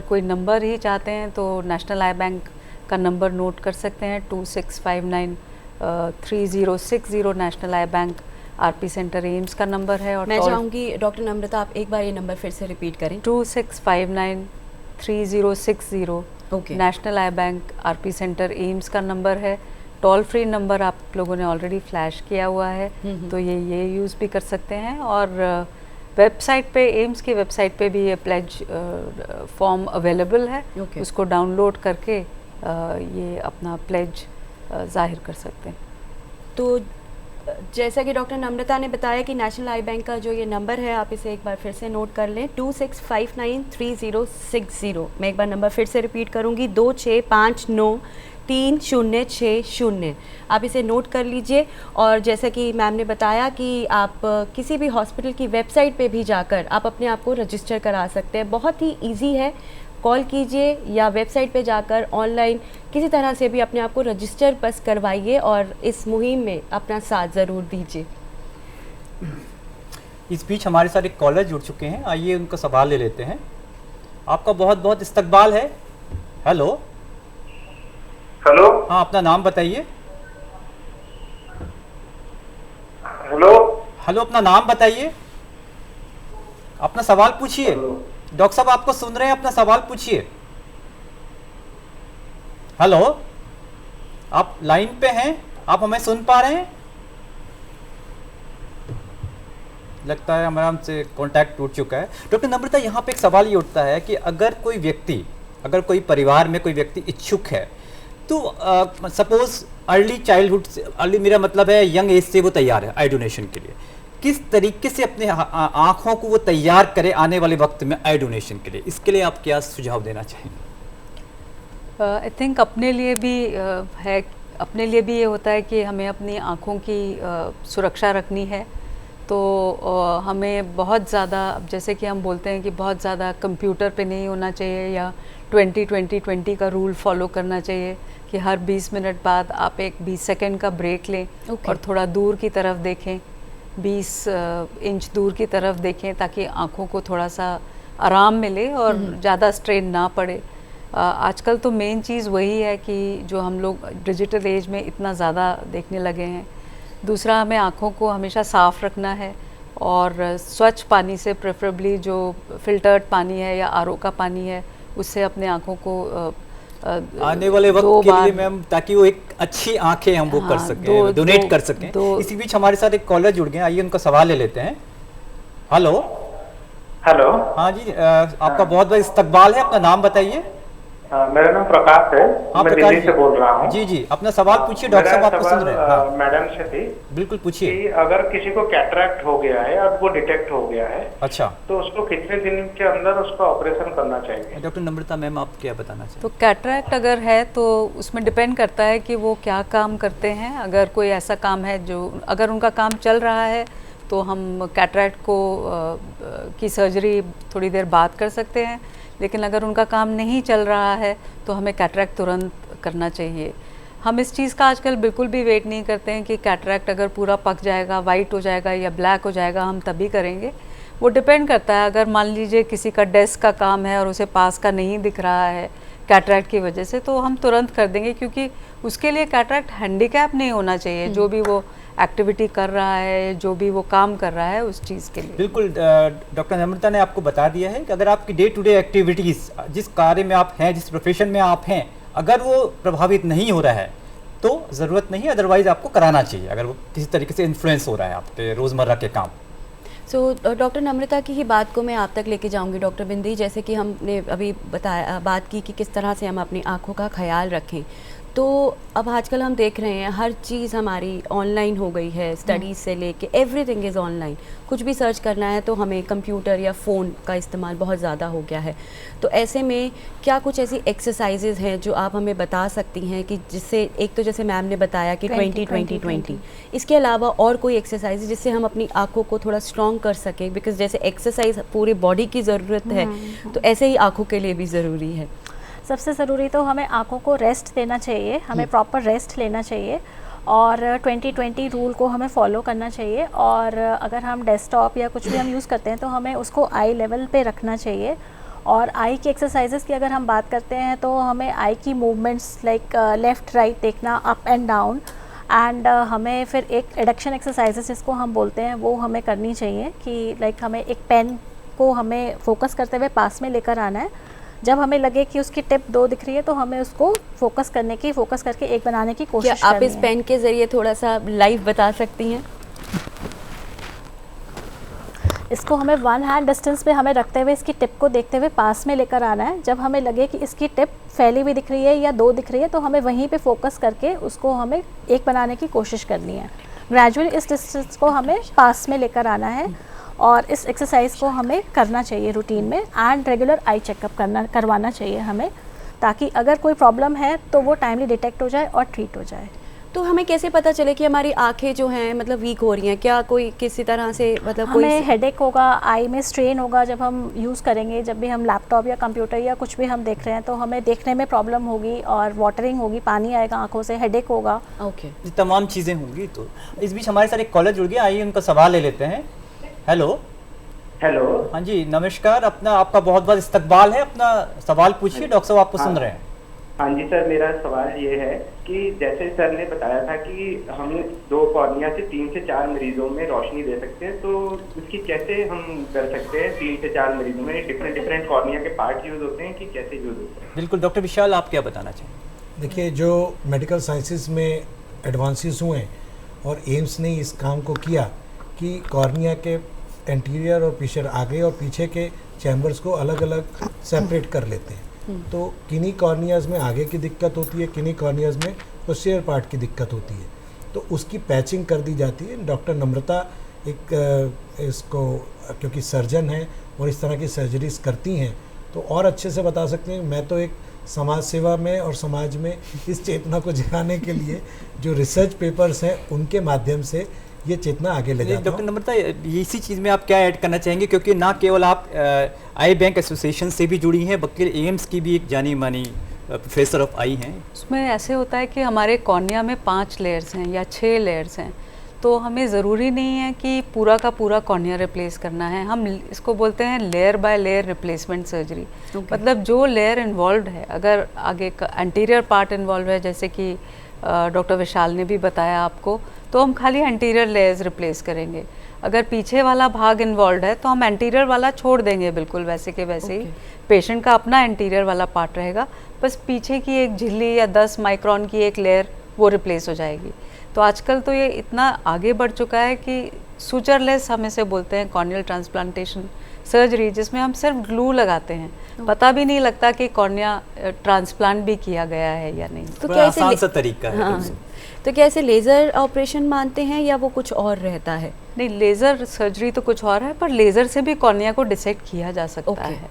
कोई नंबर ही चाहते हैं तो नेशनल आई बैंक का नंबर नोट कर सकते हैं, 26593060 नेशनल आई बैंक RP सेंटर एम्स का नंबर है। और मैं चाहूँगी डॉक्टर नम्रता आप एक बार ये नंबर फिर से रिपीट करें। 26593060 Okay. नेशनल आई बैंक आरपी सेंटर एम्स का नंबर है। टोल फ्री नंबर आप लोगों ने ऑलरेडी फ्लैश किया हुआ है, तो ये यूज़ भी कर सकते हैं। और वेबसाइट पे, एम्स की वेबसाइट पे भी ये प्लेज फॉर्म अवेलेबल है। Okay. उसको डाउनलोड करके ये अपना प्लेज जाहिर कर सकते हैं। तो जैसा कि डॉक्टर नम्रता ने बताया कि नेशनल आई बैंक का जो ये नंबर है, आप इसे एक बार फिर से नोट कर लें, 26593060। मैं एक बार नंबर फिर से रिपीट करूँगी, 26593060। आप इसे नोट कर लीजिए। और जैसा कि मैम ने बताया कि आप किसी भी हॉस्पिटल की वेबसाइट पे भी जाकर आप अपने आप को रजिस्टर करा सकते हैं। बहुत ही ईजी है, कॉल कीजिए या वेबसाइट पे जाकर ऑनलाइन किसी तरह से भी अपने आप को रजिस्टर बस करवाइए और इस मुहिम में अपना साथ ज़रूर दीजिए। इस बीच हमारे साथ एक कॉलर जुड़ चुके हैं, आइए उनका सवाल ले लेते हैं। आपका बहुत बहुत इस्तकबाल है। Hello hello. हाँ, अपना नाम बताइए। हेलो हेलो, अपना नाम बताइए, अपना सवाल पूछिए। डॉक्टर साहब आपको सुन रहे हैं, अपना सवाल पूछिए। हेलो, आप लाइन पे हैं, आप हमें सुन पा रहे हैं? लगता है हमारा हमसे कांटेक्ट टूट चुका है। डॉक्टर नम्रता, यहाँ पे एक सवाल ये उठता है कि अगर कोई व्यक्ति, अगर कोई परिवार में कोई व्यक्ति इच्छुक है, तो सपोज अर्ली चाइल्डहुड से, अर्ली मेरा मतलब है यंग एज से वो तैयार है आई डोनेशन के लिए, किस तरीके से अपने आँखों को वो तैयार करे आने वाले वक्त में आई डोनेशन के लिए, इसके लिए आप क्या सुझाव देना चाहेंगे? आई थिंक अपने लिए भी है, अपने लिए भी ये होता है कि हमें अपनी आँखों की सुरक्षा रखनी है। तो हमें बहुत ज़्यादा, जैसे कि हम बोलते हैं कि बहुत ज़्यादा कंप्यूटर पे नहीं होना चाहिए, या 20-20-20 का रूल फॉलो करना चाहिए कि हर 20 मिनट बाद आप एक 20 सेकंड का ब्रेक लें और थोड़ा दूर की तरफ देखें, 20 इंच दूर की तरफ देखें, ताकि आँखों को थोड़ा सा आराम मिले और ज़्यादा स्ट्रेन ना पड़े। आजकल तो मेन चीज़ वही है कि जो हम लोग डिजिटल एज में इतना ज़्यादा देखने लगे हैं। दूसरा, हमें आँखों को हमेशा साफ़ रखना है और स्वच्छ पानी से, प्रेफरेबली जो फ़िल्टर्ड पानी है या आरओ का पानी है, उससे अपने आँखों को आने वाले वक्त के लिए मैम, ताकि वो एक अच्छी आंखें हम वो कर सकें, डोनेट कर सकें। इसी बीच हमारे साथ एक कॉलर जुड़ गए, आइए उनका सवाल ले लेते हैं। हेलो। हेलो। हाँ जी, आपका बहुत बहुत इस्तकबाल है, अपना नाम बताइए। मेरा नाम प्रकाश है। हाँ, मैं दिल्ली से बोल रहा हूँ। जी जी, अपना सवाल पूछिए, डॉक्टर साहब आपको सुन रहे हैं। हाँ। मैडम से थी। बिल्कुल पूछिए। कि अगर किसी को कैटरैक्ट हो गया है और वो डिटेक्ट हो गया है, अच्छा, तो उसको कितने दिन के अंदर उसका ऑपरेशन करना चाहिए? डॉक्टर नम्रता मैम, आप क्या बताना चाहिए? तो कैटरैक्ट अगर है तो उसमें डिपेंड करता है कि वो क्या काम करते हैं। अगर कोई ऐसा काम है जो, अगर उनका काम चल रहा है, तो हम कैटरैक्ट को की सर्जरी थोड़ी देर बाद कर सकते हैं। लेकिन अगर उनका काम नहीं चल रहा है तो हमें कैटरैक्ट तुरंत करना चाहिए। हम इस चीज़ का आजकल बिल्कुल भी वेट नहीं करते हैं कि कैटरैक्ट अगर पूरा पक जाएगा, वाइट हो जाएगा या ब्लैक हो जाएगा, हम तभी करेंगे। वो डिपेंड करता है। अगर मान लीजिए किसी का डेस्क का काम है और उसे पास का नहीं दिख रहा है कैटरैक्ट की वजह से, तो हम तुरंत कर देंगे, क्योंकि उसके लिए कैटरैक्ट हैंडीकैप नहीं होना चाहिए। जो भी वो एक्टिविटी कर रहा है, जो भी वो काम कर रहा है, उस चीज़ के लिए। बिल्कुल, डॉक्टर नम्रता ने आपको बता दिया है कि अगर आपकी डे टू डे एक्टिविटीज़, जिस कार्य में आप हैं, जिस प्रोफेशन में आप हैं, अगर वो प्रभावित नहीं हो रहा है तो ज़रूरत नहीं, अदरवाइज़ आपको कराना चाहिए अगर वो किसी तरीके से इन्फ्लुएंस हो रहा है आपके रोज़मर्रा के काम। डॉक्टर नम्रता की ही बात को मैं आप तक लेके जाऊंगी डॉक्टर बिंदी। जैसे कि हमने अभी बताया, बात की कि किस तरह से हम अपनी आँखों का ख्याल रखें, तो अब आजकल हम देख रहे हैं हर चीज़ हमारी ऑनलाइन हो गई है, स्टडीज़ से लेके एवरीथिंग इज़ ऑनलाइन। कुछ भी सर्च करना है तो हमें कंप्यूटर या फ़ोन का इस्तेमाल बहुत ज़्यादा हो गया है। तो ऐसे में क्या कुछ ऐसी एक्सरसाइजेज हैं जो आप हमें बता सकती हैं कि जिससे, एक तो जैसे मैम ने बताया कि 20-20-20, इसके अलावा और कोई एक्सरसाइज जिससे हम अपनी आँखों को थोड़ा स्ट्रॉन्ग कर सकें? बिकॉज जैसे एक्सरसाइज पूरी बॉडी की ज़रूरत है, तो ऐसे ही आँखों के लिए भी ज़रूरी है। सबसे ज़रूरी तो हमें आँखों को रेस्ट देना चाहिए, हमें प्रॉपर रेस्ट लेना चाहिए और 20-20 रूल को हमें फॉलो करना चाहिए। और अगर हम डेस्कटॉप या कुछ भी हम यूज़ करते हैं तो हमें उसको आई लेवल पे रखना चाहिए। और आई की एक्सरसाइजेस की अगर हम बात करते हैं तो हमें आई की मूवमेंट्स लाइक लेफ़्ट राइट देखना, अप एंड डाउन, एंड हमें फिर एक एडक्शन एक्सरसाइजेस जिसको हम बोलते हैं वो हमें करनी चाहिए कि लाइक हमें एक पेन को हमें फोकस करते हुए पास में लेकर आना है, जब हमें लगे कि उसकी टिप 2 दिख रही है तो हमें उसको फोकस करके एक बनाने की क्या कोशिश आप करनी इस है। पेन के ज़रिए थोड़ा सा लाइव बता सकती हैं? इसको हमें 1 हैंड डिस्टेंस पे हमें रखते हुए इसकी टिप को देखते हुए पास में लेकर आना है। जब हमें लगे कि इसकी टिप फैली हुई दिख रही है या 2 दिख रही है तो हमें वहीं पे फोकस करके उसको हमें एक बनाने की कोशिश करनी है। ग्रेजुअली इस डिस्टेंस को हमें पास में लेकर आना है और इस एक्सरसाइज को हमें करना चाहिए रूटीन में एंड रेगुलर आई चेकअप करवाना चाहिए हमें, ताकि अगर कोई प्रॉब्लम है तो वो टाइमली डिटेक्ट हो जाए और ट्रीट हो जाए। तो हमें कैसे पता चले कि हमारी आंखें जो हैं मतलब वीक हो रही हैं? क्या कोई किसी तरह से मतलब कोई हमें हेडेक होगा, आई में स्ट्रेन होगा जब हम यूज़ करेंगे, जब भी हम लैपटॉप या कंप्यूटर या कुछ भी हम देख रहे हैं तो हमें देखने में प्रॉब्लम होगी और वाटरिंग होगी, पानी आएगा आंखों से, हेडेक होगा। ओके, ये तमाम चीज़ें होंगी। तो इस बीच हमारे साथ एक कॉलर जुड़ गया, आइए उनका सवाल ले लेते हैं। हेलो। हेलो। हाँ जी, नमस्कार। आपका बहुत बहुत इस्तकबाल है, अपना सवाल पूछिए, डॉक्टर साहब आपको सुन रहे हैं। हाँ जी सर, मेरा सवाल ये है कि जैसे सर ने बताया था कि हम 2 कॉर्निया से 3 से 4 मरीजों में रोशनी दे सकते हैं, तो उसकी कैसे हम कर सकते हैं? 3 से 4 मरीजों में डिफरेंट कॉर्निया के पार्ट यूज होते हैं कि कैसे यूज होते हैं? बिल्कुल, डॉक्टर विशाल आप क्या बताना चाहेंगे? देखिए, जो मेडिकल साइंसेस में एडवांसेस हुए हैं और एम्स ने इस काम को किया कि कॉर्निया के एंटीरियर और पीछे, आगे और पीछे के चैम्बर्स को अलग अलग सेपरेट कर लेते हैं। तो किन्हीं कॉर्नियाज़ में आगे की दिक्कत होती है, किन्हीं कॉर्नियाज़ में पोस्टीरियर पार्ट की दिक्कत होती है, तो उसकी पैचिंग कर दी जाती है। डॉक्टर नम्रता इसको, क्योंकि सर्जन है और इस तरह की सर्जरीज करती हैं, तो और अच्छे से बता सकते हैं। मैं तो एक समाज सेवा में और समाज में इस चेतना को जगाने के लिए जो रिसर्च पेपर्स हैं उनके माध्यम से ये चेतना आगे ले जाता हूं। डॉक्टर नम्रता, इसी चीज़ में आप क्या ऐड करना चाहेंगे, क्योंकि ना केवल आप आई बैंक एसोसिएशन से भी जुड़ी हैं, बल्कि एम्स की भी एक जानी मानी प्रोफेसर ऑफ आई हैं। उसमें ऐसे होता है कि हमारे कॉर्निया में 5 लेयर्स हैं या 6 लेयर्स हैं, तो हमें ज़रूरी नहीं है कि पूरा का पूरा कॉर्निया रिप्लेस करना है। हम इसको बोलते हैं layer by layer replacement surgery. मतलब जो लेयर इन्वॉल्व है, अगर आगे का एंटीरियर पार्ट इन्वॉल्व है, जैसे कि डॉक्टर विशाल ने भी बताया आपको, तो हम खाली एंटीरियर लेयर्स रिप्लेस करेंगे। अगर पीछे वाला भाग इन्वॉल्व है तो हम एंटीरियर वाला छोड़ देंगे बिल्कुल वैसे के वैसे ही। पेशेंट का अपना एंटीरियर वाला पार्ट रहेगा, बस पीछे की एक झिल्ली या 10 माइक्रोन की एक लेयर वो रिप्लेस हो जाएगी। तो आजकल तो ये इतना आगे बढ़ चुका है कि सुचरलेस हम इसे बोलते हैं, कॉर्नियल ट्रांसप्लांटेशन सर्जरी, जिसमें हम सिर्फ ग्लू लगाते हैं, पता भी नहीं लगता कि कॉर्निया ट्रांसप्लांट भी किया गया है या नहीं। तो बड़ा आसान सा तरीका है। हाँ, तो क्या ऐसे लेज़र ऑपरेशन मानते हैं या वो कुछ और रहता है? नहीं, लेज़र सर्जरी तो कुछ और है, पर लेज़र से भी कॉर्निया को डिसेक्ट किया जा सकता है।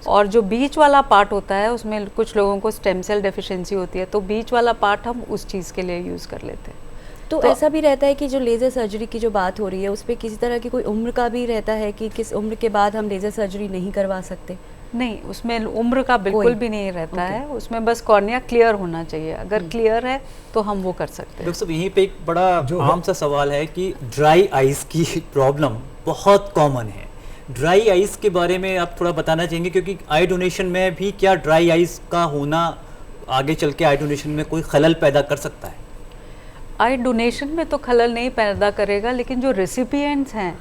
और जो बीच वाला पार्ट होता है उसमें कुछ लोगों को स्टेम सेल डेफिशिएंसी होती है, तो बीच वाला पार्ट हम उस चीज़ के लिए यूज़ कर लेते हैं। तो ऐसा भी रहता है कि जो लेज़र सर्जरी की जो बात हो रही है उस पर किसी तरह की कोई उम्र का भी रहता है कि किस उम्र के बाद हम लेज़र सर्जरी नहीं करवा सकते? नहीं, उसमें उम्र का बिल्कुल भी नहीं रहता है, उसमें बस कॉर्निया क्लियर होना चाहिए। अगर क्लियर है तो हम वो कर सकते हैं। डॉक्टर साहब, यहीं पे एक बड़ा आम सा सवाल है कि ड्राई आइज की प्रॉब्लम बहुत कॉमन है। ड्राई आइज के बारे में आप थोड़ा बताना चाहेंगे, क्योंकि आई डोनेशन में भी क्या ड्राई आइज का होना आगे चल के आई डोनेशन में कोई खलल पैदा कर सकता है? आई डोनेशन में तो खलल नहीं पैदा करेगा, लेकिन जो रेसिपिएंट्स हैं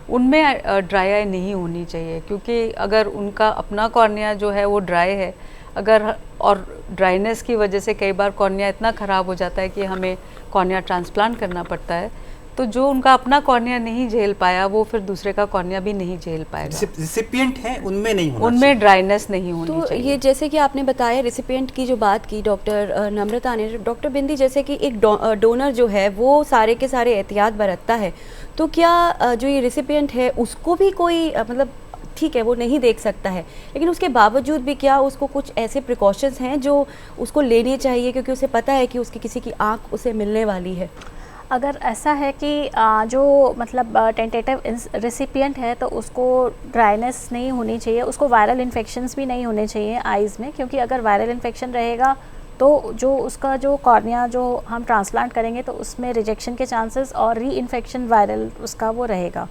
उनमें ड्राई आई नहीं होनी चाहिए, क्योंकि अगर उनका अपना कॉर्निया जो है वो ड्राई है, अगर और ड्राइनेस की वजह से कई बार कॉर्निया इतना ख़राब हो जाता है कि हमें कॉर्निया ट्रांसप्लांट करना पड़ता है, तो जो उनका अपना कॉर्निया नहीं झेल पाया वो फिर दूसरे का कॉर्निया भी नहीं झेल पाएगा। रेसिपिएंट हैं उनमें नहीं होना, उनमें ड्राइनेस नहीं होनी तो चाहिए। ये जैसे कि आपने बताया रेसिपिएंट की जो बात की डॉक्टर नम्रता ने, डॉक्टर बिंदी, जैसे कि एक डोनर जो है वो सारे के सारे एहतियात बरतता है, तो क्या जो ये रेसिपिएंट है उसको भी कोई मतलब ठीक है वो नहीं देख सकता है, लेकिन उसके बावजूद भी क्या उसको कुछ ऐसे प्रिकॉशंस हैं जो उसको लेने चाहिए, क्योंकि उसे पता है कि उसकी किसी की आँख उसे मिलने वाली है? अगर ऐसा है कि जो मतलब टेंटेटिव रेसिपिएंट है तो उसको ड्राइनेस नहीं होनी चाहिए, उसको वायरल इन्फेक्शंस भी नहीं होने चाहिए आइज़ में, क्योंकि अगर वायरल इन्फेक्शन रहेगा तो जो उसका जो कॉर्निया जो हम ट्रांसप्लांट करेंगे तो उसमें रिजेक्शन के चांसेस और री इन्फेक्शन वायरल उसका वो रहेगा,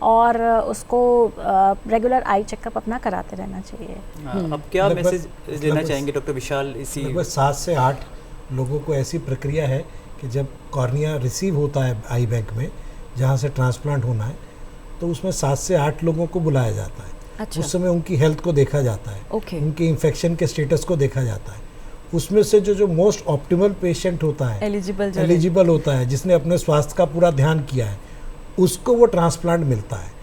और उसको रेगुलर आई चेकअप अपना कराते रहना चाहिए। अब क्या मैसेज देना चाहेंगे डॉक्टर विशाल? इसी लगभग 7 से 8 लोगों को ऐसी प्रक्रिया है कि जब कॉर्निया रिसीव होता है आई बैंक में जहाँ से ट्रांसप्लांट होना है, तो उसमें 7 से 8 लोगों को बुलाया जाता है। अच्छा। उस समय उनकी हेल्थ को देखा जाता है, ओके। उनके इन्फेक्शन के स्टेटस को देखा जाता है। उसमें से जो मोस्ट ऑप्टिमल पेशेंट होता है, एलिजिबल होता है, जिसने अपने स्वास्थ्य का पूरा ध्यान किया है, उसको वो ट्रांसप्लांट मिलता है।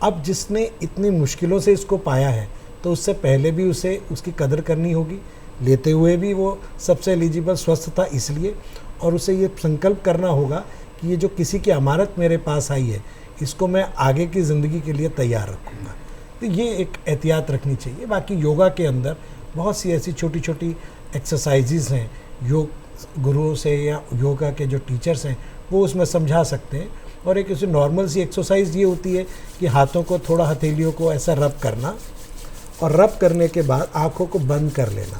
अब जिसने इतनी मुश्किलों से इसको पाया है, तो उससे पहले भी उसे उसकी कदर करनी होगी, लेते हुए भी वो सबसे एलिजिबल स्वस्थ था इसलिए, और उसे ये संकल्प करना होगा कि ये जो किसी की अमानत मेरे पास आई है, इसको मैं आगे की ज़िंदगी के लिए तैयार रखूँगा। तो ये एक एहतियात रखनी चाहिए। बाकी योगा के अंदर बहुत सी ऐसी छोटी छोटी एक्सरसाइजेज हैं, योग गुरुओं से या योगा के जो टीचर्स हैं वो उसमें समझा सकते हैं। और एक ऐसी नॉर्मल सी एक्सरसाइज ये होती है कि हाथों को थोड़ा, हथेलियों को ऐसा रब करना, और रब करने के बाद आँखों को बंद कर लेना,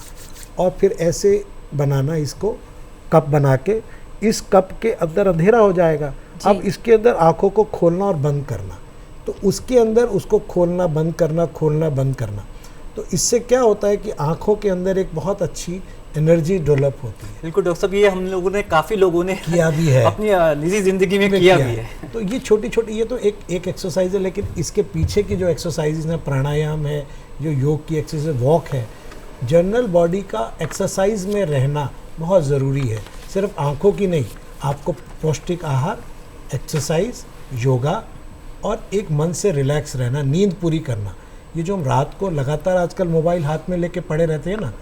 और फिर ऐसे बनाना इसको कप बना के, इस कप के अंदर अंधेरा हो जाएगा। अब इसके अंदर आँखों को खोलना और बंद करना, तो उसके अंदर उसको खोलना बंद करना, खोलना बंद करना। तो इससे क्या होता है कि आँखों के अंदर एक बहुत अच्छी एनर्जी डेवलप होती है। बिल्कुल डॉक्टर साहब, ये हम लोगों ने, काफ़ी लोगों ने किया भी है, अपनी निजी ज़िंदगी में किया भी है। तो ये छोटी छोटी, ये तो एक एक्सरसाइज है, लेकिन इसके पीछे की जो एक्सरसाइज है, प्राणायाम है, जो योग की एक्सरसाइज, वॉक है, जनरल बॉडी का एक्सरसाइज में रहना बहुत ज़रूरी है। सिर्फ आँखों की नहीं, आपको पौष्टिक आहार, एक्सरसाइज, योगा और एक मन से रिलैक्स रहना, नींद पूरी करना। ये जो हम रात को लगातार आजकल मोबाइल हाथ में लेके पड़े रहते हैं ना,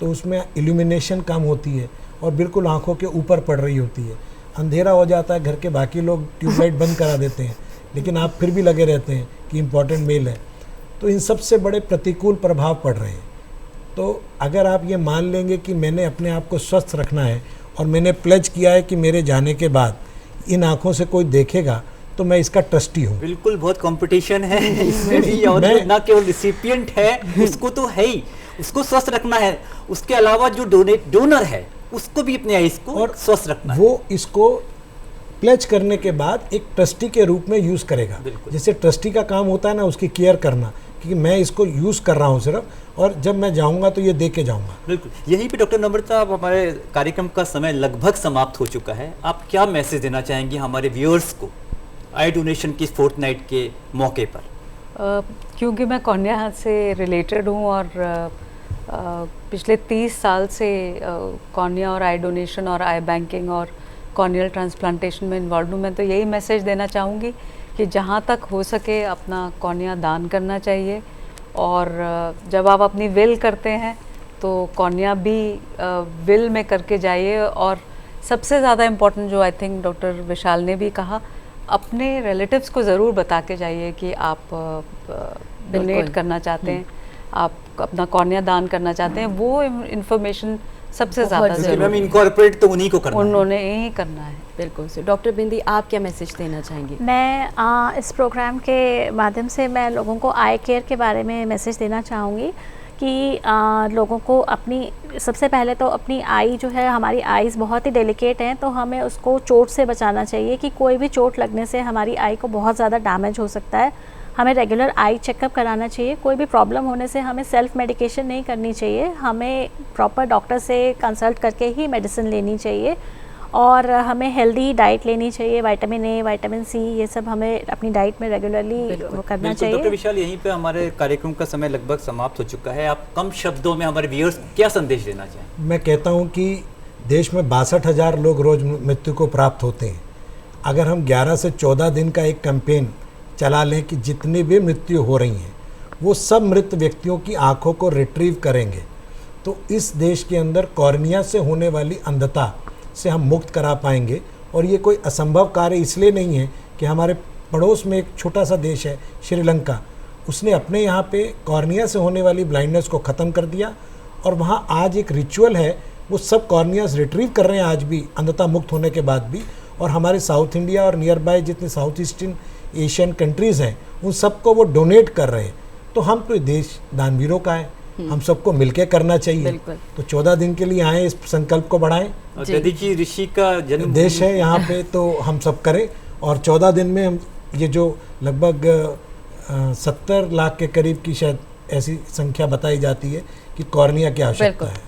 तो उसमें इल्यूमिनेशन कम होती है और बिल्कुल आंखों के ऊपर पड़ रही होती है। अंधेरा हो जाता है, घर के बाकी लोग ट्यूबलाइट बंद करा देते हैं, लेकिन आप फिर भी लगे रहते हैं कि इम्पॉर्टेंट मेल है। तो इन सबसे बड़े प्रतिकूल प्रभाव पड़ रहे हैं। तो अगर आप ये मान लेंगे कि मैंने अपने आप को स्वस्थ रखना है और मैंने प्लेज किया है कि मेरे जाने के बाद इन आँखों से कोई देखेगा, तो मैं इसका ट्रस्टी हूँ। बिल्कुल, बहुत कंपटीशन है इसमें भी, और जो ना केवल रिसिपिएंट है उसको तो है ही, उसको स्वस्थ रखना है, उसके अलावा जो डोनर है उसको भी अपने आइस को और स्वस्थ रखना है। वो इसको प्लेज करने के बाद एक ट्रस्टी के रूप में यूज़ करेगा। जैसे ट्रस्टी का काम होता है ना, उसकी केयर करना कि मैं इसको यूज़ कर रहा हूँ सिर्फ, और जब मैं जाऊँगा तो ये दे के जाऊँगा। बिल्कुल, यहीं पे डॉक्टर नम्रता, अब हमारे कार्यक्रम का समय लगभग समाप्त हो चुका है। आप क्या मैसेज देना चाहेंगे हमारे व्यूअर्स को आई डोनेशन की फोर्टनाइट के मौके पर? क्योंकि मैं कॉर्निया से रिलेटेड हूँ और पिछले 30 साल से कॉर्निया और आई डोनेशन और आई बैंकिंग और कॉर्नियल ट्रांसप्लांटेशन में इन्वॉल्व हूँ, मैं तो यही मैसेज देना चाहूँगी कि जहाँ तक हो सके अपना कॉर्निया दान करना चाहिए। और जब आप अपनी विल करते हैं तो कॉर्निया भी विल में करके जाइए। और सबसे ज़्यादा इम्पोर्टेंट जो आई थिंक डॉक्टर विशाल ने भी कहा, अपने रिलेटिव्स को ज़रूर बता के जाइए कि आप डोनेट करना चाहते हैं, आप अपना कॉर्निया दान करना चाहते हैं। वो इन्फॉर्मेशन सबसे ज़्यादा ज़रूरी, इनकॉर्पोरेट तो उन्हीं को करना है, उन्होंने ही करना है। बिल्कुल से। डॉक्टर बिंदी, आप क्या मैसेज देना चाहेंगी? मैं इस प्रोग्राम के माध्यम से मैं लोगों को आई केयर के बारे में मैसेज देना चाहूँगी कि लोगों को अपनी, सबसे पहले तो अपनी आई जो है, हमारी आईज़ बहुत ही डेलिकेट हैं, तो हमें उसको चोट से बचाना चाहिए कि कोई भी चोट लगने से हमारी आई को बहुत ज़्यादा डैमेज हो सकता है। हमें रेगुलर आई चेकअप कराना चाहिए। कोई भी प्रॉब्लम होने से हमें सेल्फ मेडिकेशन नहीं करनी चाहिए, हमें प्रॉपर डॉक्टर से कंसल्ट करके ही मेडिसिन लेनी चाहिए। और हमें हेल्दी डाइट लेनी चाहिए, विटामिन ए, विटामिन सी, ये सब हमें अपनी डाइट में रेगुलरली करना चाहिए। डॉक्टर विशाल, यहीं पे हमारे कार्यक्रम का समय लगभग समाप्त हो चुका है। आप कम शब्दों में हमारे व्यूअर्स क्या संदेश देना चाहें? मैं कहता हूँ कि देश में 62,000 लोग रोज़ मृत्यु को प्राप्त होते हैं। अगर हम 11 से 14 दिन का एक कैंपेन चला लें कि जितनी भी मृत्यु हो रही हैं वो सब मृत व्यक्तियों की आँखों को रिट्रीव करेंगे, तो इस देश के अंदर कॉर्निया से होने वाली अंधता से हम मुक्त करा पाएंगे। और ये कोई असंभव कार्य इसलिए नहीं है कि हमारे पड़ोस में एक छोटा सा देश है श्रीलंका, उसने अपने यहाँ पे कॉर्निया से होने वाली ब्लाइंडनेस को ख़त्म कर दिया, और वहाँ आज एक रिचुअल है, वो सब कॉर्नियास रिट्रीव कर रहे हैं आज भी, अंधता मुक्त होने के बाद भी। और हमारे साउथ इंडिया और नियर बाय जितने साउथ ईस्टर्न एशियन कंट्रीज़ हैं, उन सबको वो डोनेट कर रहे हैं। तो हम तो देश दानवीरों का है, हम सबको मिलके करना चाहिए। तो 14 दिन के लिए आए, इस संकल्प को बढ़ाएं। दधीची ऋषि का जन्म देश है यहाँ पे, तो हम सब करें। और 14 दिन में हम ये जो लगभग 70 लाख के करीब की शायद ऐसी संख्या बताई जाती है कि कॉर्निया की आवश्यकता है।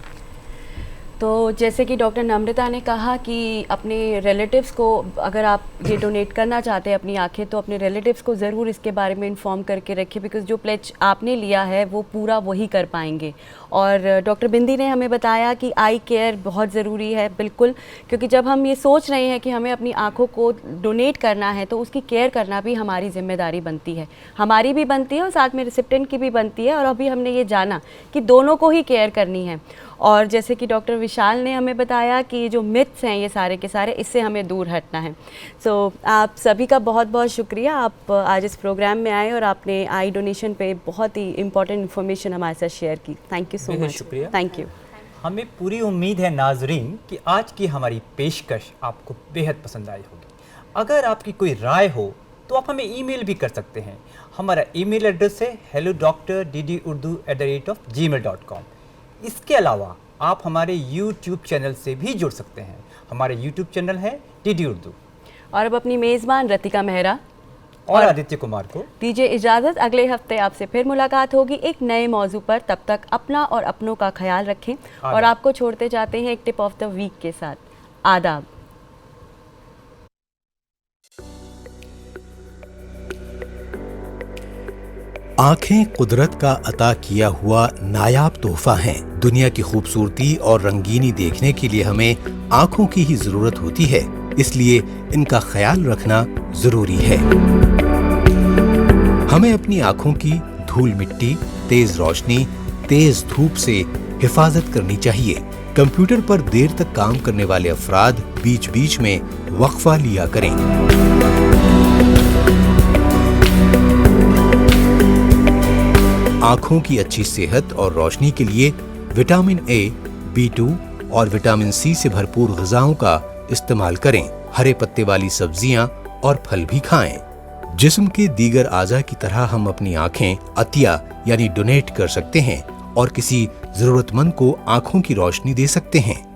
तो जैसे कि डॉक्टर नम्रता ने कहा कि अपने रिलेटिव्स को अगर आप ये डोनेट करना चाहते हैं अपनी आंखें, तो अपने रिलेटिव्स को ज़रूर इसके बारे में इन्फॉर्म करके रखिए, बिकॉज़ जो प्लेज आपने लिया है वो पूरा वही कर पाएंगे। और डॉक्टर बिंदी ने हमें बताया कि आई केयर बहुत ज़रूरी है, बिल्कुल, क्योंकि जब हम ये सोच रहे हैं कि हमें अपनी आँखों को डोनेट करना है तो उसकी केयर करना भी हमारी जिम्मेदारी बनती है, हमारी भी बनती है और साथ में रिसिप्टेंट की भी बनती है। और अभी हमने ये जाना कि दोनों को ही केयर करनी है। और जैसे कि डॉक्टर विशाल ने हमें बताया कि जो मिथ्स हैं ये सारे के सारे, इससे हमें दूर हटना है। सो आप सभी का बहुत बहुत शुक्रिया, आप आज इस प्रोग्राम में आए और आपने आई डोनेशन पे बहुत ही इम्पोर्टेंट इन्फॉर्मेशन हमारे साथ शेयर की। थैंक यू सो बेहद मच। शुक्रिया। Thank you. हमें पूरी उम्मीद है नाजरीन कि आज की हमारी पेशकश आपको बेहद पसंद आई होगी। अगर आपकी कोई राय हो तो आप हमें ईमेल भी कर सकते हैं। हमारा ईमेल एड्रेस है hello.drdidiurdu@gmail.com। इसके अलावा आप हमारे YouTube चैनल से भी जुड़ सकते हैं। हमारे YouTube चैनल है डीडी उर्दू। और अब अपनी मेज़बान रतिका मेहरा और आदित्य कुमार को दीजिए इजाज़त। अगले हफ्ते आपसे फिर मुलाकात होगी एक नए मौजू पर। तब तक अपना और अपनों का ख्याल रखें और आपको छोड़ते जाते हैं एक टिप ऑफ द वीक के साथ। आदाब। आँखें कुदरत का अता किया हुआ नायाब तोहफा हैं। दुनिया की खूबसूरती और रंगीनी देखने के लिए हमें आँखों की ही जरूरत होती है, इसलिए इनका ख्याल रखना जरूरी है। हमें अपनी आँखों की धूल मिट्टी, तेज रोशनी, तेज धूप से हिफाजत करनी चाहिए। कंप्यूटर पर देर तक काम करने वाले अफराद बीच बीच में वक्फा लिया करें। आँखों की अच्छी सेहत और रोशनी के लिए विटामिन ए, B2 और विटामिन सी से भरपूर ग़िज़ाओं का इस्तेमाल करें। हरे पत्ते वाली सब्जियां और फल भी खाएं। जिस्म के दीगर आज़ा की तरह हम अपनी आँखें अतिया यानी डोनेट कर सकते हैं और किसी जरूरतमंद को आँखों की रोशनी दे सकते हैं।